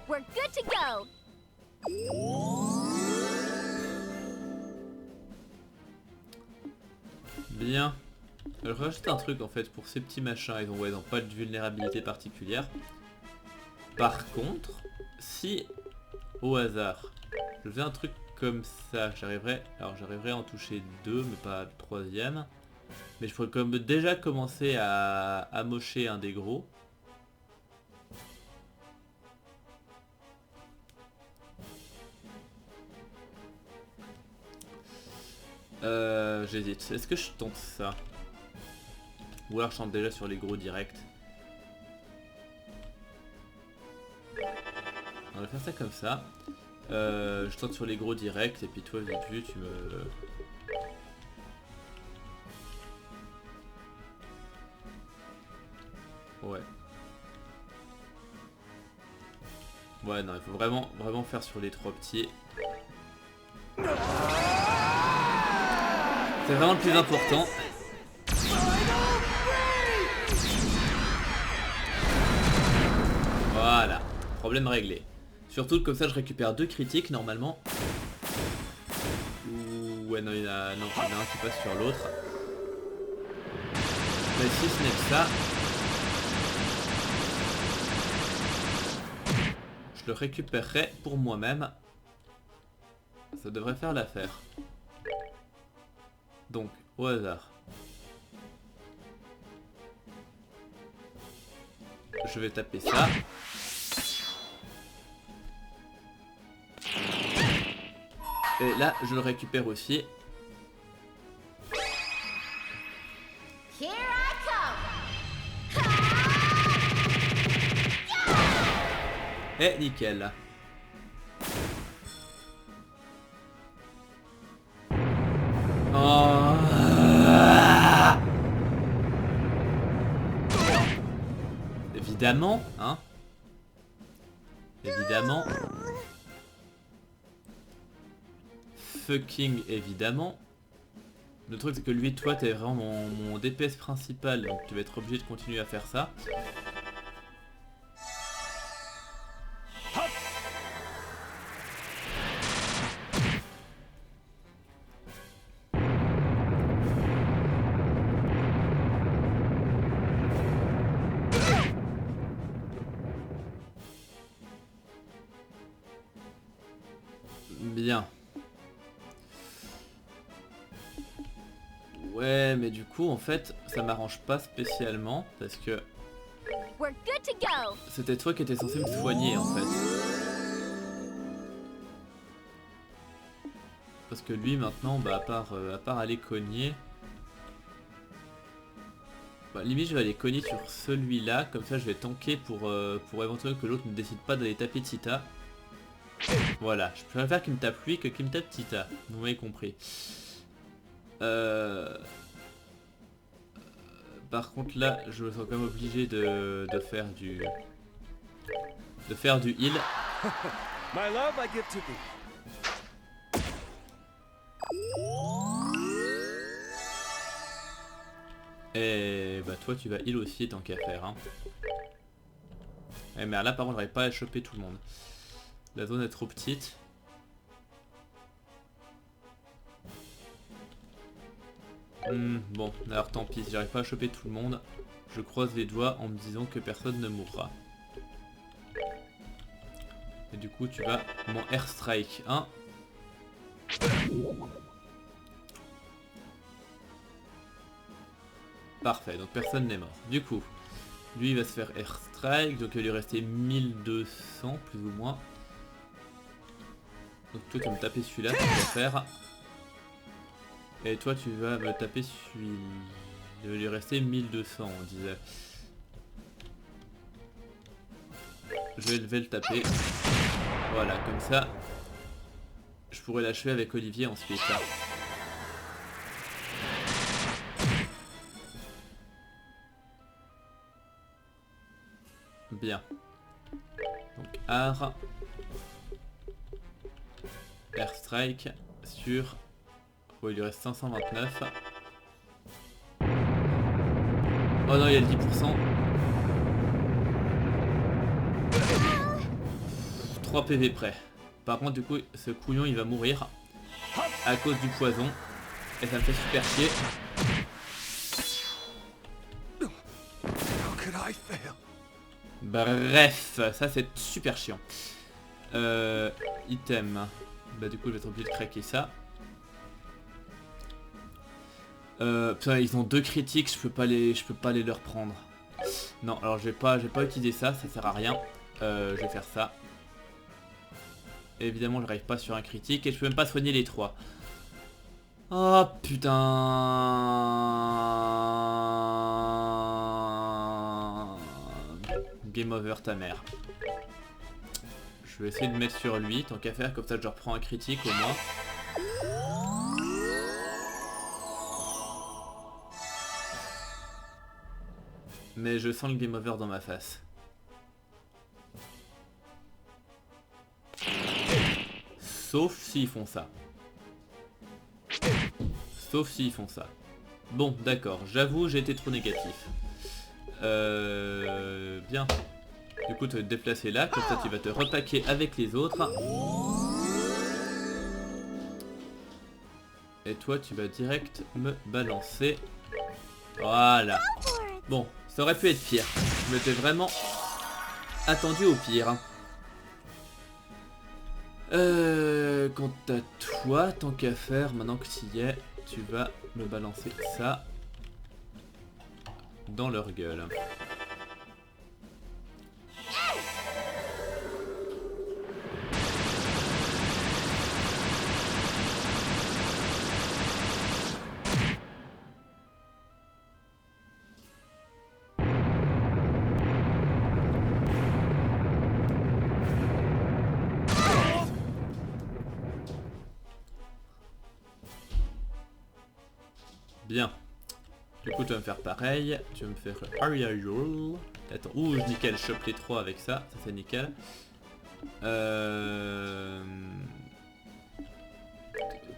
We're good to go.
Bien. Je rajoute un truc en fait pour ces petits machins, ils ont pas de vulnérabilité particulière. Par contre, si au hasard je fais un truc comme ça, j'arriverai à en toucher 2 mais pas le 3ème. Mais je pourrais comme déjà commencer à amocher un des gros. J'hésite. Est-ce que je tente ça? Ou alors je tente déjà sur les gros directs. On va faire ça comme ça. Je tente sur les gros directs et puis toi vu tu me... Ouais. Ouais non, il faut vraiment faire sur les 3 petits. C'est vraiment le plus important. Voilà, problème réglé. Surtout que comme ça je récupère 2 critiques normalement. Ouh, ouais non, il y en a un qui passe sur l'autre. Mais si ce n'est que ça, je le récupérerai pour moi-même. Ça devrait faire l'affaire. Donc, au hasard. Je vais taper ça. Et là, je le récupère aussi.
Here I come.
Et nickel. Oh. Évidemment, hein. Évidemment. Fucking évidemment. Le truc c'est que lui, toi, t'es vraiment mon DPS principal, donc tu vas être obligé de continuer à faire ça. Bien. Ouais, mais du coup, en fait, ça m'arrange pas spécialement, parce que
We're good to go.
c'était toi qui étais censé me soigner, en fait. Parce que lui, maintenant, bah, à part aller cogner... Bah, limite je vais aller cogner sur celui-là, comme ça je vais tanker pour éventuellement que l'autre ne décide pas d'aller taper Tita. Voilà, je préfère qu'il me tape lui que qu'il me tape Tita, vous m'avez compris. Par contre là, je me sens quand même obligé de faire du heal.
My love I give to thee.
Et bah toi tu vas heal aussi tant qu'à faire hein. Eh mais là par contre j'arrive pas à choper tout le monde. La zone est trop petite. Bon, alors tant pis, si j'arrive pas à choper tout le monde, je croise les doigts en me disant que personne ne mourra. Et du coup tu vas mon airstrike 1. Parfait, donc personne n'est mort. Du coup, lui il va se faire airstrike, donc il va lui rester 1200 plus ou moins. Donc toi tu vas me taper celui-là, ça va faire. Et toi tu vas me taper celui-là. Il va lui rester 1200 on disait. Je vais le taper. Voilà, comme ça, je pourrais l'achever avec Olivier ensuite. Bien. Donc art. Airstrike sur... Oh, il lui reste 529. Oh non, il y a le 10%. 3 PV près. Par contre, du coup, ce couillon, il va mourir à cause du poison. Et ça me fait super chier.
How could I fail?
Bref, ça c'est super chiant. Item. Bah du coup, je vais être obligé de craquer ça. Putain, ils ont 2 critiques, je peux pas les leur prendre. Non, alors je vais pas utiliser ça, ça sert à rien. Je vais faire ça. Et évidemment, je n'arrive pas sur un critique et je peux même pas soigner les 3. Oh putain. Game over ta mère. Je vais essayer de mettre sur lui, tant qu'à faire, comme ça je reprends un critique au moins. Mais je sens le game over dans ma face. Sauf s'ils font ça. Sauf s'ils font ça. Bon, d'accord, j'avoue, j'ai été trop négatif. Bien. Du coup, tu vas te déplacer là, comme ça tu vas te repaquer avec les autres. Et toi, tu vas direct me balancer. Voilà. Bon, ça aurait pu être pire. Je m'étais vraiment attendu au pire. Quant à toi, tant qu'à faire, maintenant que tu y es, tu vas me balancer ça dans leur gueule. Bien. Du coup, tu vas me faire pareil. Tu vas me faire Aria Roll. Attends, ouh, nickel, je chope les 3 avec ça. Ça, c'est nickel.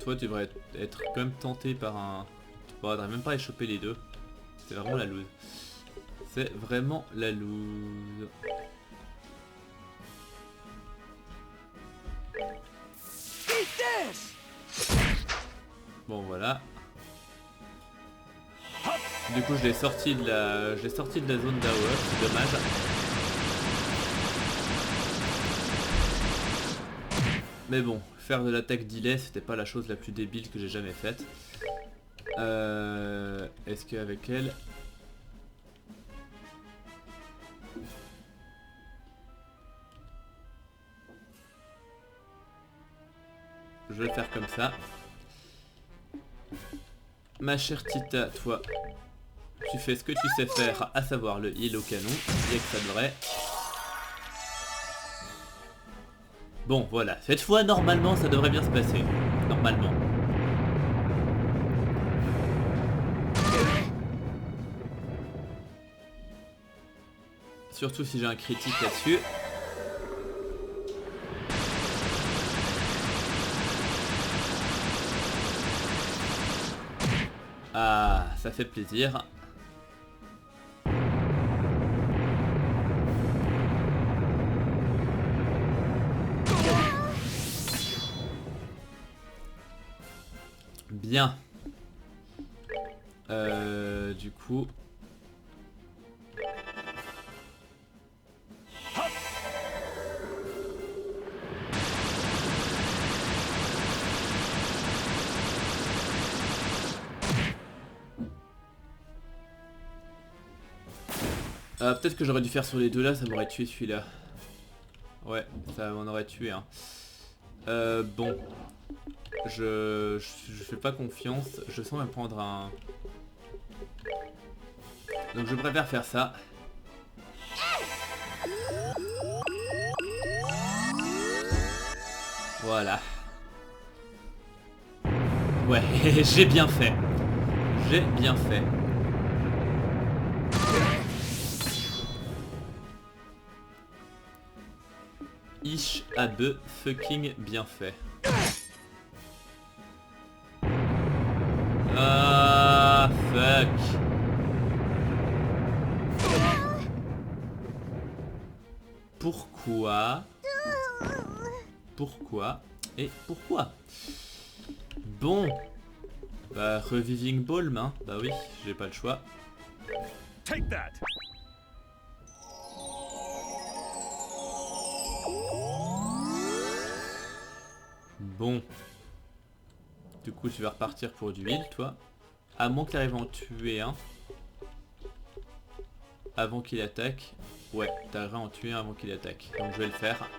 Toi, tu devrais être quand même tenté par un... Tu pourrais même pas les choper les 2. C'est vraiment la loose. C'est vraiment la loose. Bon, voilà. Du coup, je l'ai sorti de la zone d'AOE, c'est dommage. Mais bon, faire de l'attaque delay, c'était pas la chose la plus débile que j'ai jamais faite. Est-ce qu'avec elle... Je vais le faire comme ça. Ma chère Tita, toi, Tu fais ce que tu sais faire, à savoir le heal au canon. Et que ça devrait. Bon, voilà. Cette fois, normalement, ça devrait bien se passer. Normalement. Surtout si j'ai un critique là-dessus. Ah, ça fait plaisir. Bien. Du coup... peut-être que j'aurais dû faire sur les deux là, ça m'aurait tué celui-là. Ouais, ça m'en aurait tué hein. Bon. Je fais pas confiance. Je sens me prendre un... Donc je préfère faire ça. Voilà. Ouais, j'ai bien fait. J'ai bien fait. Ish Abe fucking bien fait. Ah fuck. Pourquoi? Pourquoi? Et pourquoi? Bon. Bah reviving ball hein. Bah oui, j'ai pas le choix.
Take that.
Bon. Du coup tu vas repartir pour du heal toi. À moins que tu arrives à en tuer un. Avant qu'il attaque. Ouais, tu arriveras à en tuer un avant qu'il attaque. Donc je vais le faire.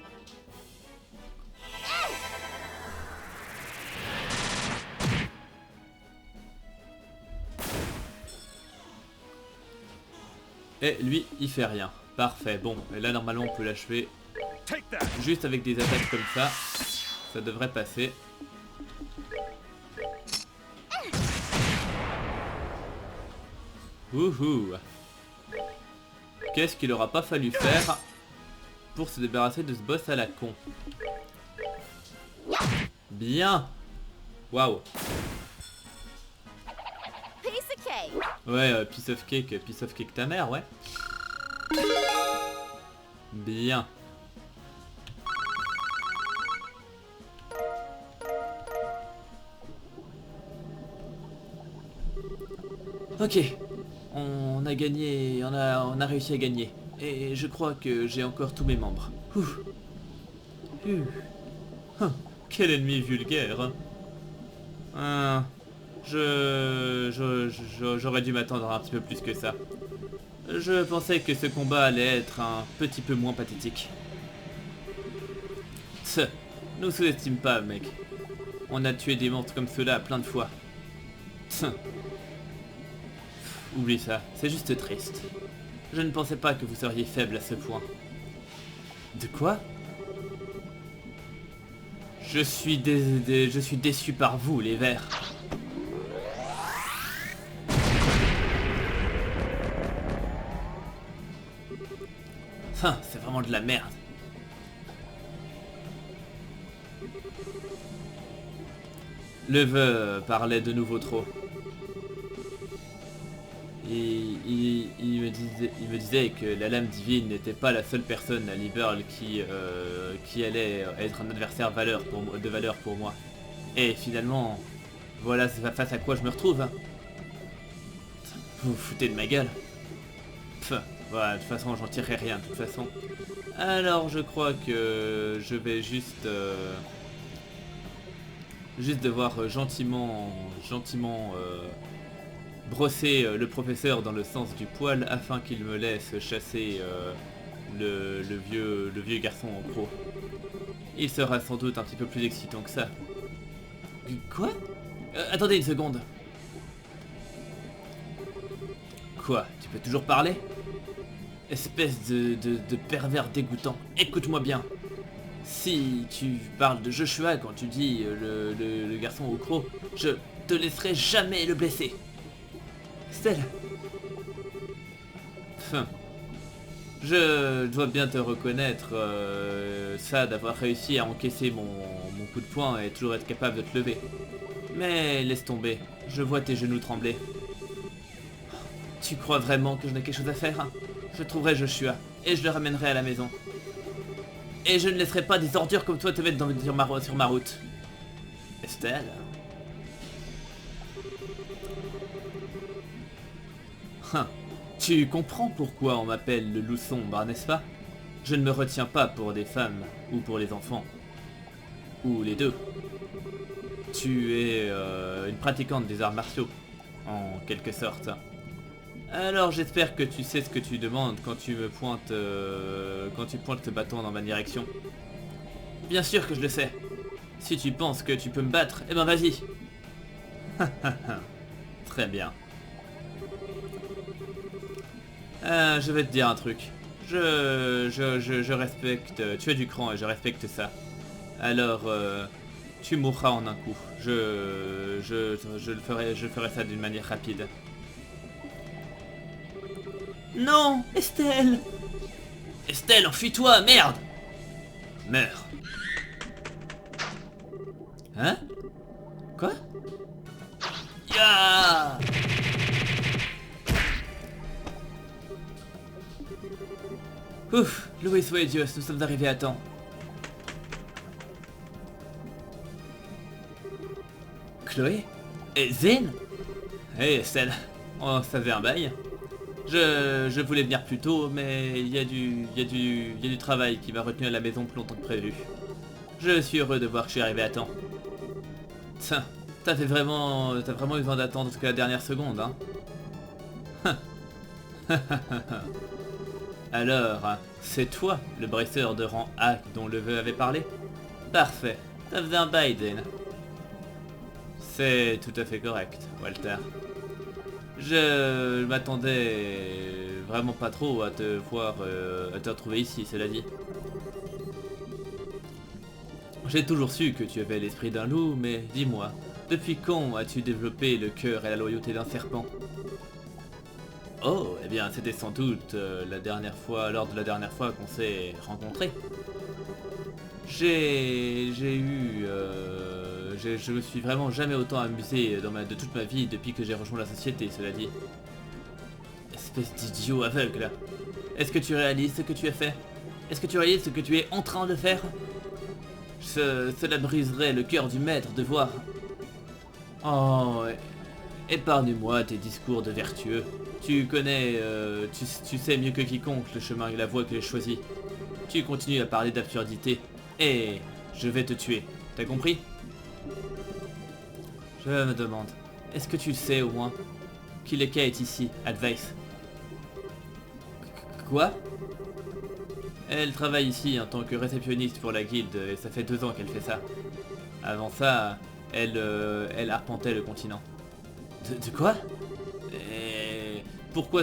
Et lui il fait rien. Parfait, bon, et là normalement on peut l'achever juste avec des attaques comme ça. Ça devrait passer. Wouhou. Qu'est-ce qu'il aura pas fallu faire pour se débarrasser de ce boss à la con. Bien. Waouh.
Piece of cake.
Ouais, piece of cake ta mère, ouais. Bien. Ok, on a gagné, on a réussi à gagner. Et je crois que j'ai encore tous mes membres. Ouf. Quel ennemi vulgaire. J'aurais dû m'attendre un petit peu plus que ça. Je pensais que ce combat allait être un petit peu moins pathétique. Tch, nous sous-estime pas, mec. On a tué des monstres comme ceux-là plein de fois. Tch. Oublie ça, c'est juste triste. Je ne pensais pas que vous seriez faible à ce point. De quoi? Je suis déçu par vous, les vers. Enfin, c'est vraiment de la merde. Le vœu parlait de nouveau trop. Il me disait que la lame divine n'était pas la seule personne à Liberl qui allait être un adversaire de valeur pour moi. Et finalement, voilà face à quoi je me retrouve. Hein. Vous vous foutez de ma gueule. Pff, voilà, de toute façon j'en tirerai rien de toute façon. Alors je crois que je vais juste devoir gentiment brosser le professeur dans le sens du poil afin qu'il me laisse chasser le vieux garçon en gros. Il sera sans doute un petit peu plus excitant que ça. Quoi? Attendez une seconde. Quoi? Tu peux toujours parler? Espèce de pervers dégoûtant. Écoute-moi bien. Si tu parles de Joshua quand tu dis le garçon au croc, je te laisserai jamais le blesser. Estelle. Enfin. Je dois bien te reconnaître ça d'avoir réussi à encaisser mon coup de poing et toujours être capable de te lever. Mais laisse tomber, je vois tes genoux trembler. Tu crois vraiment que je n'ai quelque chose à faire? Je trouverai Joshua et je le ramènerai à la maison. Et je ne laisserai pas des ordures comme toi te mettre sur ma route. Estelle. Tu comprends pourquoi on m'appelle le loup sombre, n'est-ce pas? Je ne me retiens pas pour des femmes ou pour les enfants. Ou les deux. Tu es une pratiquante des arts martiaux, en quelque sorte. Alors j'espère que tu sais ce que tu demandes quand tu me pointes ce bâton dans ma direction. Bien sûr que je le sais. Si tu penses que tu peux me battre, eh ben vas-y. Très bien. Je vais te dire un truc. Je respecte... Tu as du cran et je respecte ça. Alors, tu mourras en un coup. Je ferai ça d'une manière rapide. Non, Estelle! Estelle, enfuis-toi, merde! Meurs. Hein? Quoi? Ya! Ouf, loué soit Dieu, nous sommes arrivés à temps. Chloé? Et Zen? Hé Estelle, on savait un bail. Je voulais venir plus tôt, mais il y a du travail qui m'a retenu à la maison plus longtemps que prévu. Je suis heureux de voir que je suis arrivé à temps. Tiens, t'as vraiment eu besoin d'attendre jusqu'à la dernière seconde, hein? Alors, c'est toi, le brasseur de rang A dont le vœu avait parlé? Parfait, ça faisait un Biden. C'est tout à fait correct, Walter. Je m'attendais vraiment pas trop à te voir, à te retrouver ici, cela dit. J'ai toujours su que tu avais l'esprit d'un loup, mais dis-moi, depuis quand as-tu développé le cœur et la loyauté d'un serpent? Oh, eh bien c'était sans doute lors de la dernière fois qu'on s'est rencontrés. Je me suis vraiment jamais autant amusé de toute ma vie depuis que j'ai rejoint la société, cela dit. Espèce d'idiot aveugle. Est-ce que tu réalises ce que tu as fait? Est-ce que tu réalises ce que tu es en train de faire? Cela briserait le cœur du maître de voir. Oh, épargne-moi tes discours de vertueux. Tu connais, tu sais mieux que quiconque le chemin et la voie que j'ai choisi. Tu continues à parler d'absurdité et je vais te tuer. T'as compris? Je me demande, est-ce que tu sais au moins qu'Ileka est ici, Advice? Quoi? Elle travaille ici en tant que réceptionniste pour la guilde et ça fait 2 ans qu'elle fait ça. Avant ça, elle arpentait le continent. De quoi? Et pourquoi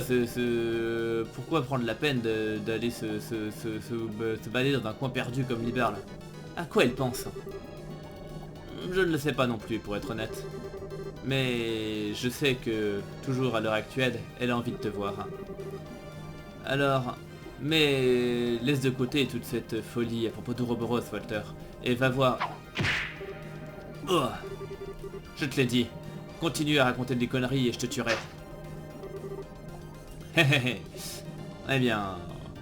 pourquoi prendre la peine d'aller se balader dans un coin perdu comme Liberl? À quoi elle pense? Je ne le sais pas non plus, pour être honnête. Mais je sais que, toujours à l'heure actuelle, elle a envie de te voir. Alors, mais laisse de côté toute cette folie à propos d'Ouroboros, Walter, et va voir... Oh, je te l'ai dit, continue à raconter des conneries et je te tuerai. Eh bien,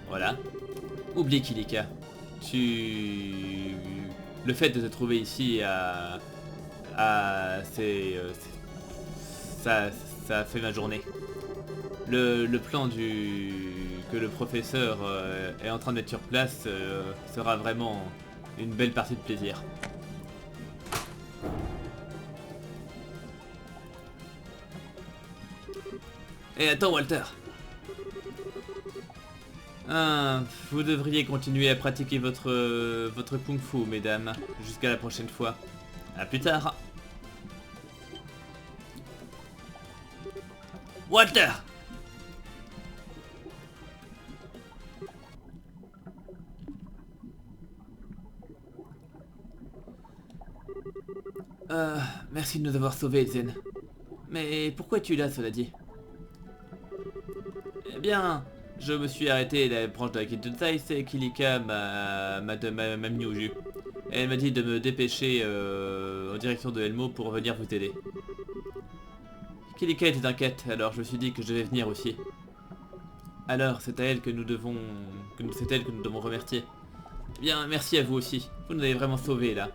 voilà. Oublie Kilika. Le fait de te trouver ici ça a fait ma journée. Le plan que le professeur est en train de mettre sur place sera vraiment une belle partie de plaisir. Et attends Walter. Vous devriez continuer à pratiquer votre kung-fu, mesdames, jusqu'à la prochaine fois. À plus tard. Walter! Merci de nous avoir sauvés, Zen. Mais pourquoi es-tu là, cela dit? Eh bien, je me suis arrêté à la branche de la guilde de Zeiss et Kilika m'a mis au jus. Elle m'a dit de me dépêcher en direction de Elmo pour venir vous aider. Kilika était inquiète, alors je me suis dit que je devais venir aussi. Alors, c'est à elle que nous devons... c'est elle que nous devons remercier. Eh bien, merci à vous aussi. Vous nous avez vraiment sauvés, là.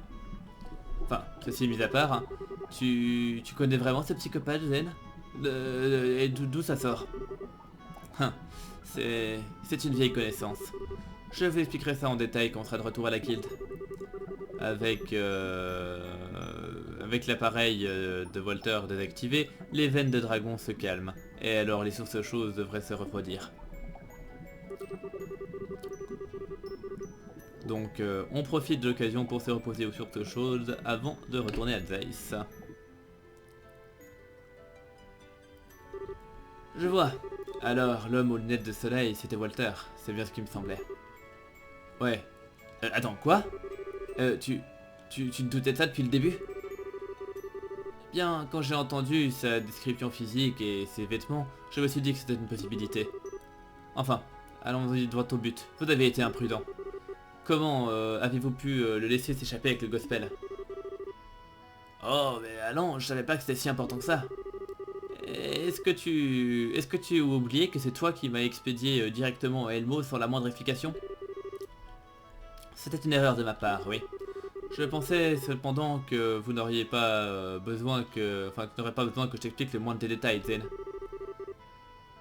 Enfin, ceci mis à part, hein. Tu connais vraiment ce psychopathe, Zen? Et d'où ça sort? Hein, c'est une vieille connaissance. Je vous expliquerai ça en détail quand on sera de retour à la guilde. Avec l'appareil de Walter désactivé, les veines de dragon se calment. Et alors les sources choses devraient se refroidir. Donc on profite de l'occasion pour se reposer aux sources choses avant de retourner à Zeiss. Je vois. Alors l'homme aux lunettes de soleil c'était Walter, c'est bien ce qui me semblait. Ouais. Attends, quoi? Tu te doutais de ça depuis le début? Bien, quand j'ai entendu sa description physique et ses vêtements, je me suis dit que c'était une possibilité. Enfin, allons-y droit au but. Vous avez été imprudent. Comment avez-vous pu le laisser s'échapper avec le gospel? Oh, mais allons, je savais pas que c'était si important que ça. Est-ce que tu as oublié que c'est toi qui m'as expédié directement à Elmo sans la moindre explication? C'était une erreur de ma part, oui. Je pensais cependant que vous n'auriez pas besoin que... Enfin, que tu n'aurais pas besoin que je t'explique le moindre des détails, Zen.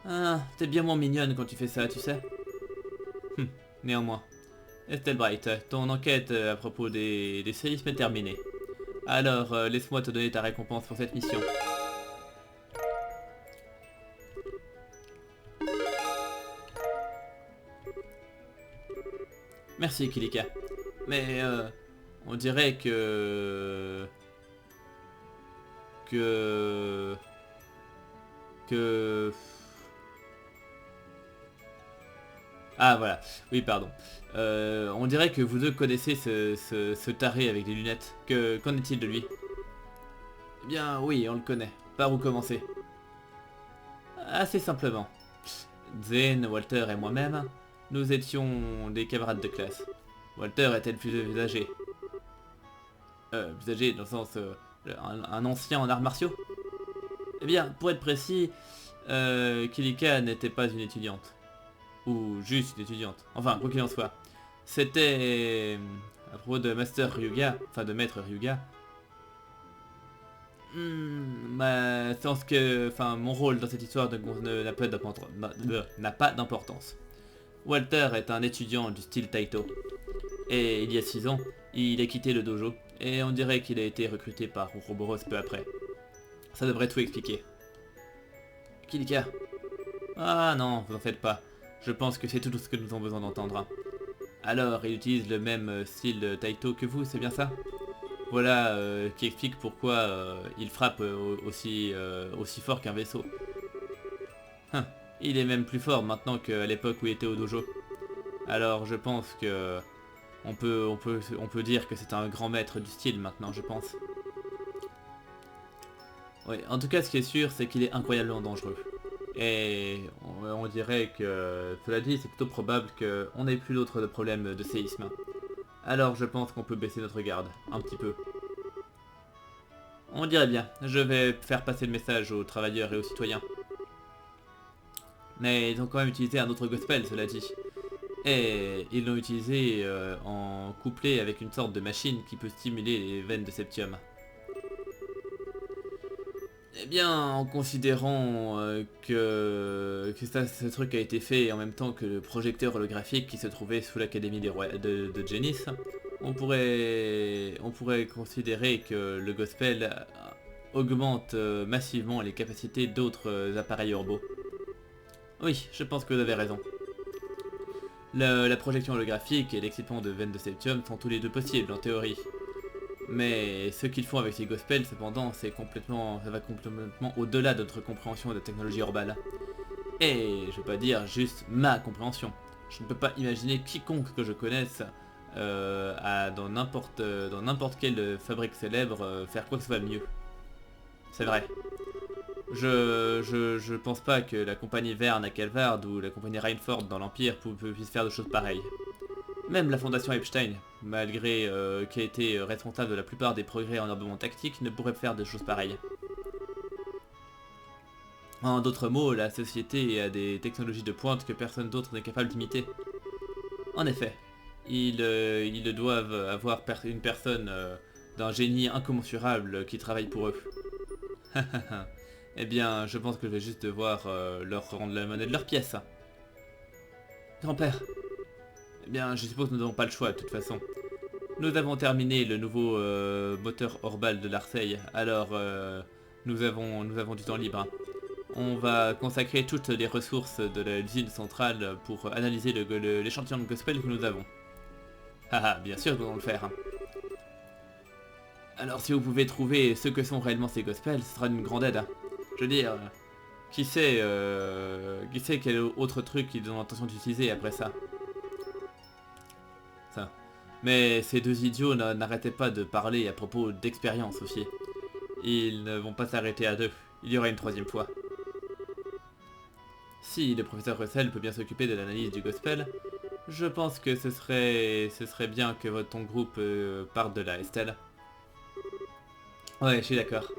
Ah, t'es bien moins mignonne quand tu fais ça, tu sais. Néanmoins. Estelle Bright, ton enquête à propos des séismes est terminée. Alors, laisse-moi te donner ta récompense pour cette mission. Merci, Kilika. Mais, on dirait que... Ah, voilà. Oui, pardon. On dirait que vous deux connaissez ce taré avec des lunettes. Qu'en est-il de lui? Eh bien, oui, on le connaît. Par où commencer? Assez simplement. Zen, Walter et moi-même, nous étions des camarades de classe. Walter était le plus âgé. Plus âgé dans le sens... un ancien en arts martiaux? Eh bien, pour être précis, Kilika n'était pas une étudiante. Ou juste une étudiante. Enfin, quoi qu'il en soit. C'était... à propos de Master Ryuga, enfin de Maître Ryuga. Mon rôle dans cette histoire n'a pas d'importance. Walter est un étudiant du style Taito. Et il y a 6 ans, il a quitté le dojo. Et on dirait qu'il a été recruté par Ouroboros peu après. Ça devrait tout expliquer. Kilika. Ah non, vous en faites pas. Je pense que c'est tout ce que nous avons besoin d'entendre. Alors, il utilise le même style Taito que vous, c'est bien ça? Voilà qui explique pourquoi il frappe aussi fort qu'un vaisseau. Il est même plus fort maintenant qu'à l'époque où il était au dojo. Alors je pense que on peut dire que c'est un grand maître du style maintenant, je pense. Oui, en tout cas ce qui est sûr c'est qu'il est incroyablement dangereux. Et on dirait que, cela dit, c'est plutôt probable qu'on n'ait plus d'autres problèmes de séisme. Alors je pense qu'on peut baisser notre garde, un petit peu. On dirait bien, je vais faire passer le message aux travailleurs et aux citoyens. Mais ils ont quand même utilisé un autre gospel, cela dit. Et ils l'ont utilisé en couplé avec une sorte de machine qui peut stimuler les veines de septium. Eh bien, en considérant ce truc a été fait en même temps que le projecteur holographique qui se trouvait sous l'académie de Genis, on pourrait considérer que le gospel augmente massivement les capacités d'autres appareils robots. Oui, je pense que vous avez raison. La projection holographique et l'excitement de veines de septium sont tous les deux possibles en théorie. Mais ce qu'ils font avec ces gospels, cependant, ça va complètement au-delà de notre compréhension de la technologie orbale. Et je veux pas dire juste ma compréhension. Je ne peux pas imaginer quiconque que je connaisse dans n'importe quelle fabrique célèbre faire quoi que ce soit de mieux. C'est vrai. Je pense pas que la compagnie Verne à Calvard ou la compagnie Reinford dans l'Empire puissent faire de choses pareilles. Même la fondation Epstein, malgré qui a été responsable de la plupart des progrès en armement tactique, ne pourrait faire de choses pareilles. En d'autres mots, la société a des technologies de pointe que personne d'autre n'est capable d'imiter. En effet, ils doivent avoir une personne d'un génie incommensurable qui travaille pour eux. Eh bien, je pense que je vais juste devoir leur rendre la monnaie de leur pièce. Grand-père. Eh bien, je suppose que nous n'avons pas le choix de toute façon. Nous avons terminé le nouveau moteur Orbal de Larseille, alors nous avons du temps libre. On va consacrer toutes les ressources de l'usine centrale pour analyser l'échantillon de gospel que nous avons. Haha, bien sûr que nous allons le faire. Alors si vous pouvez trouver ce que sont réellement ces gospels, ce sera d'une grande aide. Je veux dire, qui sait quel autre truc ils ont l'intention d'utiliser après ça. Mais ces deux idiots n'arrêtaient pas de parler à propos d'expérience aussi. Ils ne vont pas s'arrêter à deux, il y aura une troisième fois. Si le professeur Russell peut bien s'occuper de l'analyse du gospel, je pense que ce serait bien que ton groupe parte de là, Estelle. Ouais, je suis d'accord.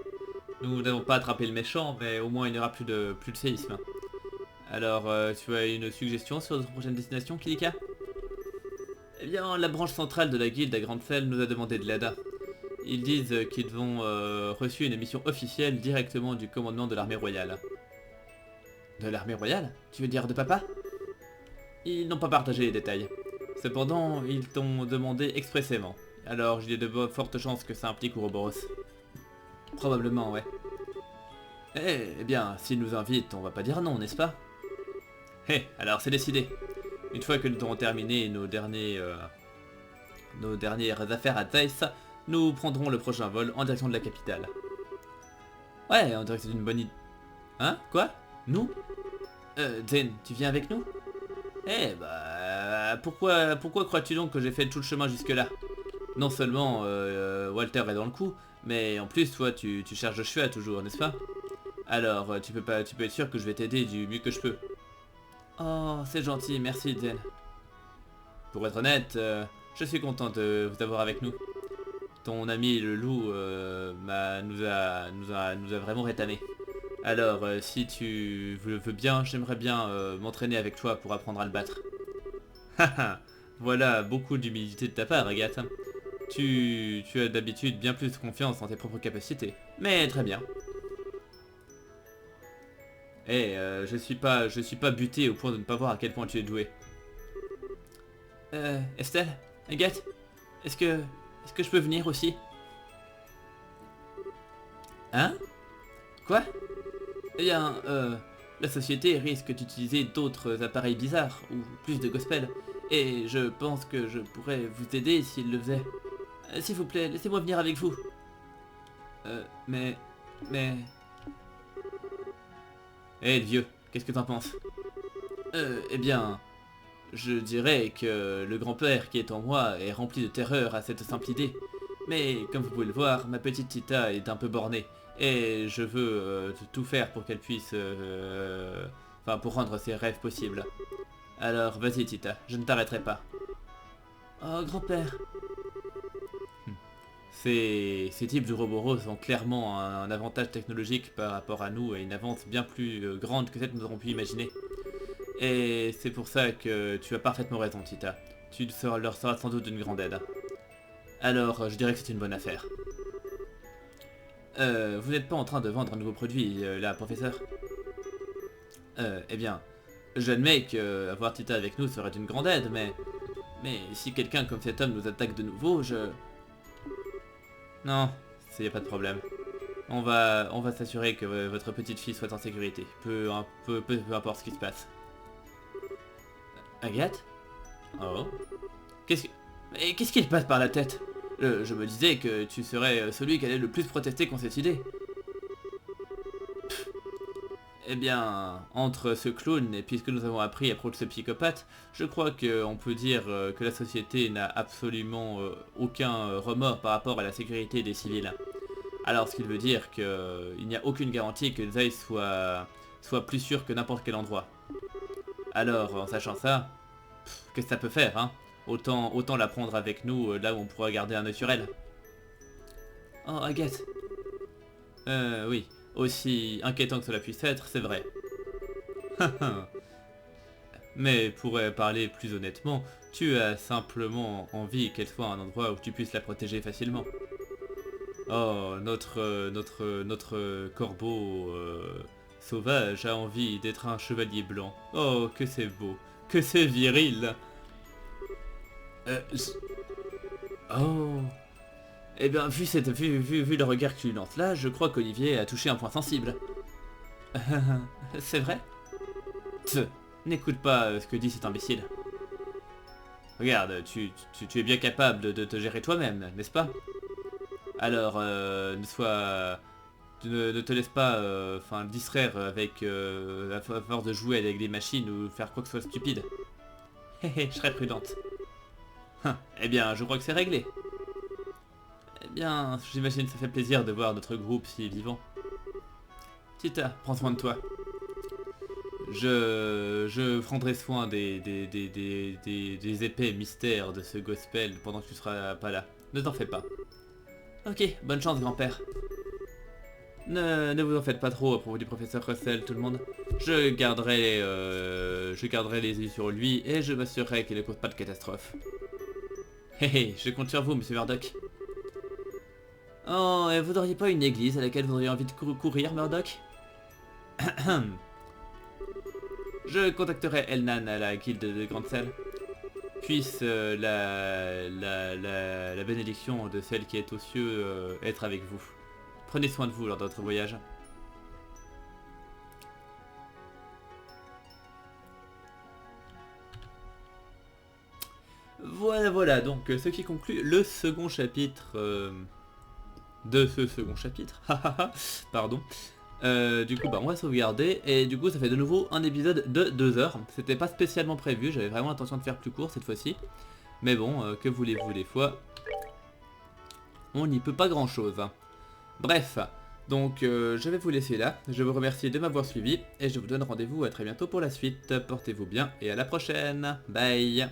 Nous n'avons pas attrapé le méchant, mais au moins il n'y aura plus de séisme. Alors, tu as une suggestion sur notre prochaine destination, Kilika? Eh bien, la branche centrale de la guilde à Grande Fell nous a demandé de l'aide. Ils disent qu'ils ont reçu une mission officielle directement du commandement de l'armée royale. De l'armée royale? Tu veux dire de papa? Ils n'ont pas partagé les détails. Cependant, ils t'ont demandé expressément. Alors, il y a de fortes chances que ça implique Ouroboros. Probablement, ouais. Eh bien, s'ils nous invitent, on va pas dire non, n'est-ce pas? Alors c'est décidé. Une fois que nous aurons terminé nos dernières affaires à Zeiss, nous prendrons le prochain vol en direction de la capitale. Ouais, on dirait que c'est une bonne idée. Hein? Quoi? Nous? Zen, tu viens avec nous? Pourquoi crois-tu donc que j'ai fait tout le chemin jusque-là? Non seulement Walter est dans le coup, mais en plus toi tu cherches Joshua toujours, n'est-ce pas? Alors tu peux être sûr que je vais t'aider du mieux que je peux. Oh, c'est gentil, merci Zen. Pour être honnête, je suis content de vous avoir avec nous. Ton ami le loup nous a vraiment rétamé. Alors, si tu veux bien, j'aimerais bien m'entraîner avec toi pour apprendre à le battre. Haha, voilà beaucoup d'humilité de ta part, Agathe. Tu as d'habitude bien plus confiance en tes propres capacités. Mais très bien. Je suis pas buté au point de ne pas voir à quel point tu es doué. Estelle? Agathe? Est-ce que je peux venir aussi? Hein? Quoi? Eh bien, la société risque d'utiliser d'autres appareils bizarres, ou plus de gospel, et je pense que je pourrais vous aider s'il le faisait. S'il vous plaît, laissez-moi venir avec vous. Mais... le vieux, qu'est-ce que t'en penses? Eh bien... Je dirais que le grand-père qui est en moi est rempli de terreur à cette simple idée. Mais comme vous pouvez le voir, ma petite Tita est un peu bornée. Et je veux tout faire pour qu'elle puisse... pour rendre ses rêves possibles. Alors vas-y Tita, je ne t'arrêterai pas. Oh grand-père. Ces types d'Ouroboros ont clairement un avantage technologique par rapport à nous et une avance bien plus grande que celle que nous aurons pu imaginer. Et c'est pour ça que tu as parfaitement raison Tita. Tu leur seras sans doute d'une grande aide. Alors je dirais que c'est une bonne affaire. Vous n'êtes pas en train de vendre un nouveau produit là, professeur? Eh bien, j'admets que avoir Tita avec nous serait une grande aide, mais si quelqu'un comme cet homme nous attaque de nouveau, Non, il n'y a pas de problème. On va s'assurer que votre petite fille soit en sécurité, peu importe ce qui se passe. Agathe? Oh? Qu'est-ce qui te passe par la tête? Je me disais que tu serais celui qui allait le plus protester contre cette idée. Eh bien, entre ce clown et puis ce que nous avons appris à propos de ce psychopathe, je crois qu'on peut dire que la société n'a absolument aucun remords par rapport à la sécurité des civils. Alors ce qui veut dire qu'il n'y a aucune garantie que Zay soit plus sûr que n'importe quel endroit. Alors, en sachant ça, qu'est-ce que ça peut faire, hein? Autant la prendre avec nous là où on pourra garder un œil sur elle. Oh, Agathe. Oui. Aussi inquiétant que cela puisse être, c'est vrai. Mais pour parler plus honnêtement, tu as simplement envie qu'elle soit un endroit où tu puisses la protéger facilement. Oh, notre corbeau sauvage a envie d'être un chevalier blanc. Oh, que c'est beau, que c'est viril. Oh. Eh bien, vu le regard que tu lances là, je crois qu'Olivier a touché un point sensible. C'est vrai? N'écoute pas ce que dit cet imbécile. Regarde, tu es bien capable de te gérer toi-même, n'est-ce pas? Alors, ne te laisse pas distraire avec à force de jouer avec des machines ou faire quoi que ce soit stupide. Hé, je serais prudente. Eh bien, je crois que c'est réglé. Eh bien, j'imagine que ça fait plaisir de voir notre groupe si vivant. Tita, prends soin de toi. Je prendrai soin des épais mystères de ce gospel pendant que tu seras pas là. Ne t'en fais pas. Ok, bonne chance grand-père. Ne vous en faites pas trop à propos du professeur Russell, tout le monde. Je garderai les yeux sur lui et je m'assurerai qu'il ne cause pas de catastrophe. Hé, je compte sur vous, monsieur Murdoch. Oh, et vous n'auriez pas une église à laquelle vous auriez envie de courir, Murdoch? Je contacterai Elnan à la guilde de Grande Salle. Puisse la bénédiction de celle qui est aux cieux être avec vous. Prenez soin de vous lors de votre voyage. Voilà, donc ce qui conclut le second chapitre de ce second chapitre. Pardon. Du coup, on va sauvegarder et du coup, ça fait de nouveau un épisode de 2 heures. C'était pas spécialement prévu, j'avais vraiment l'intention de faire plus court cette fois-ci. Mais bon, que voulez-vous des fois? On n'y peut pas grand-chose. Bref, donc je vais vous laisser là. Je vous remercie de m'avoir suivi et je vous donne rendez-vous à très bientôt pour la suite. Portez-vous bien et à la prochaine. Bye.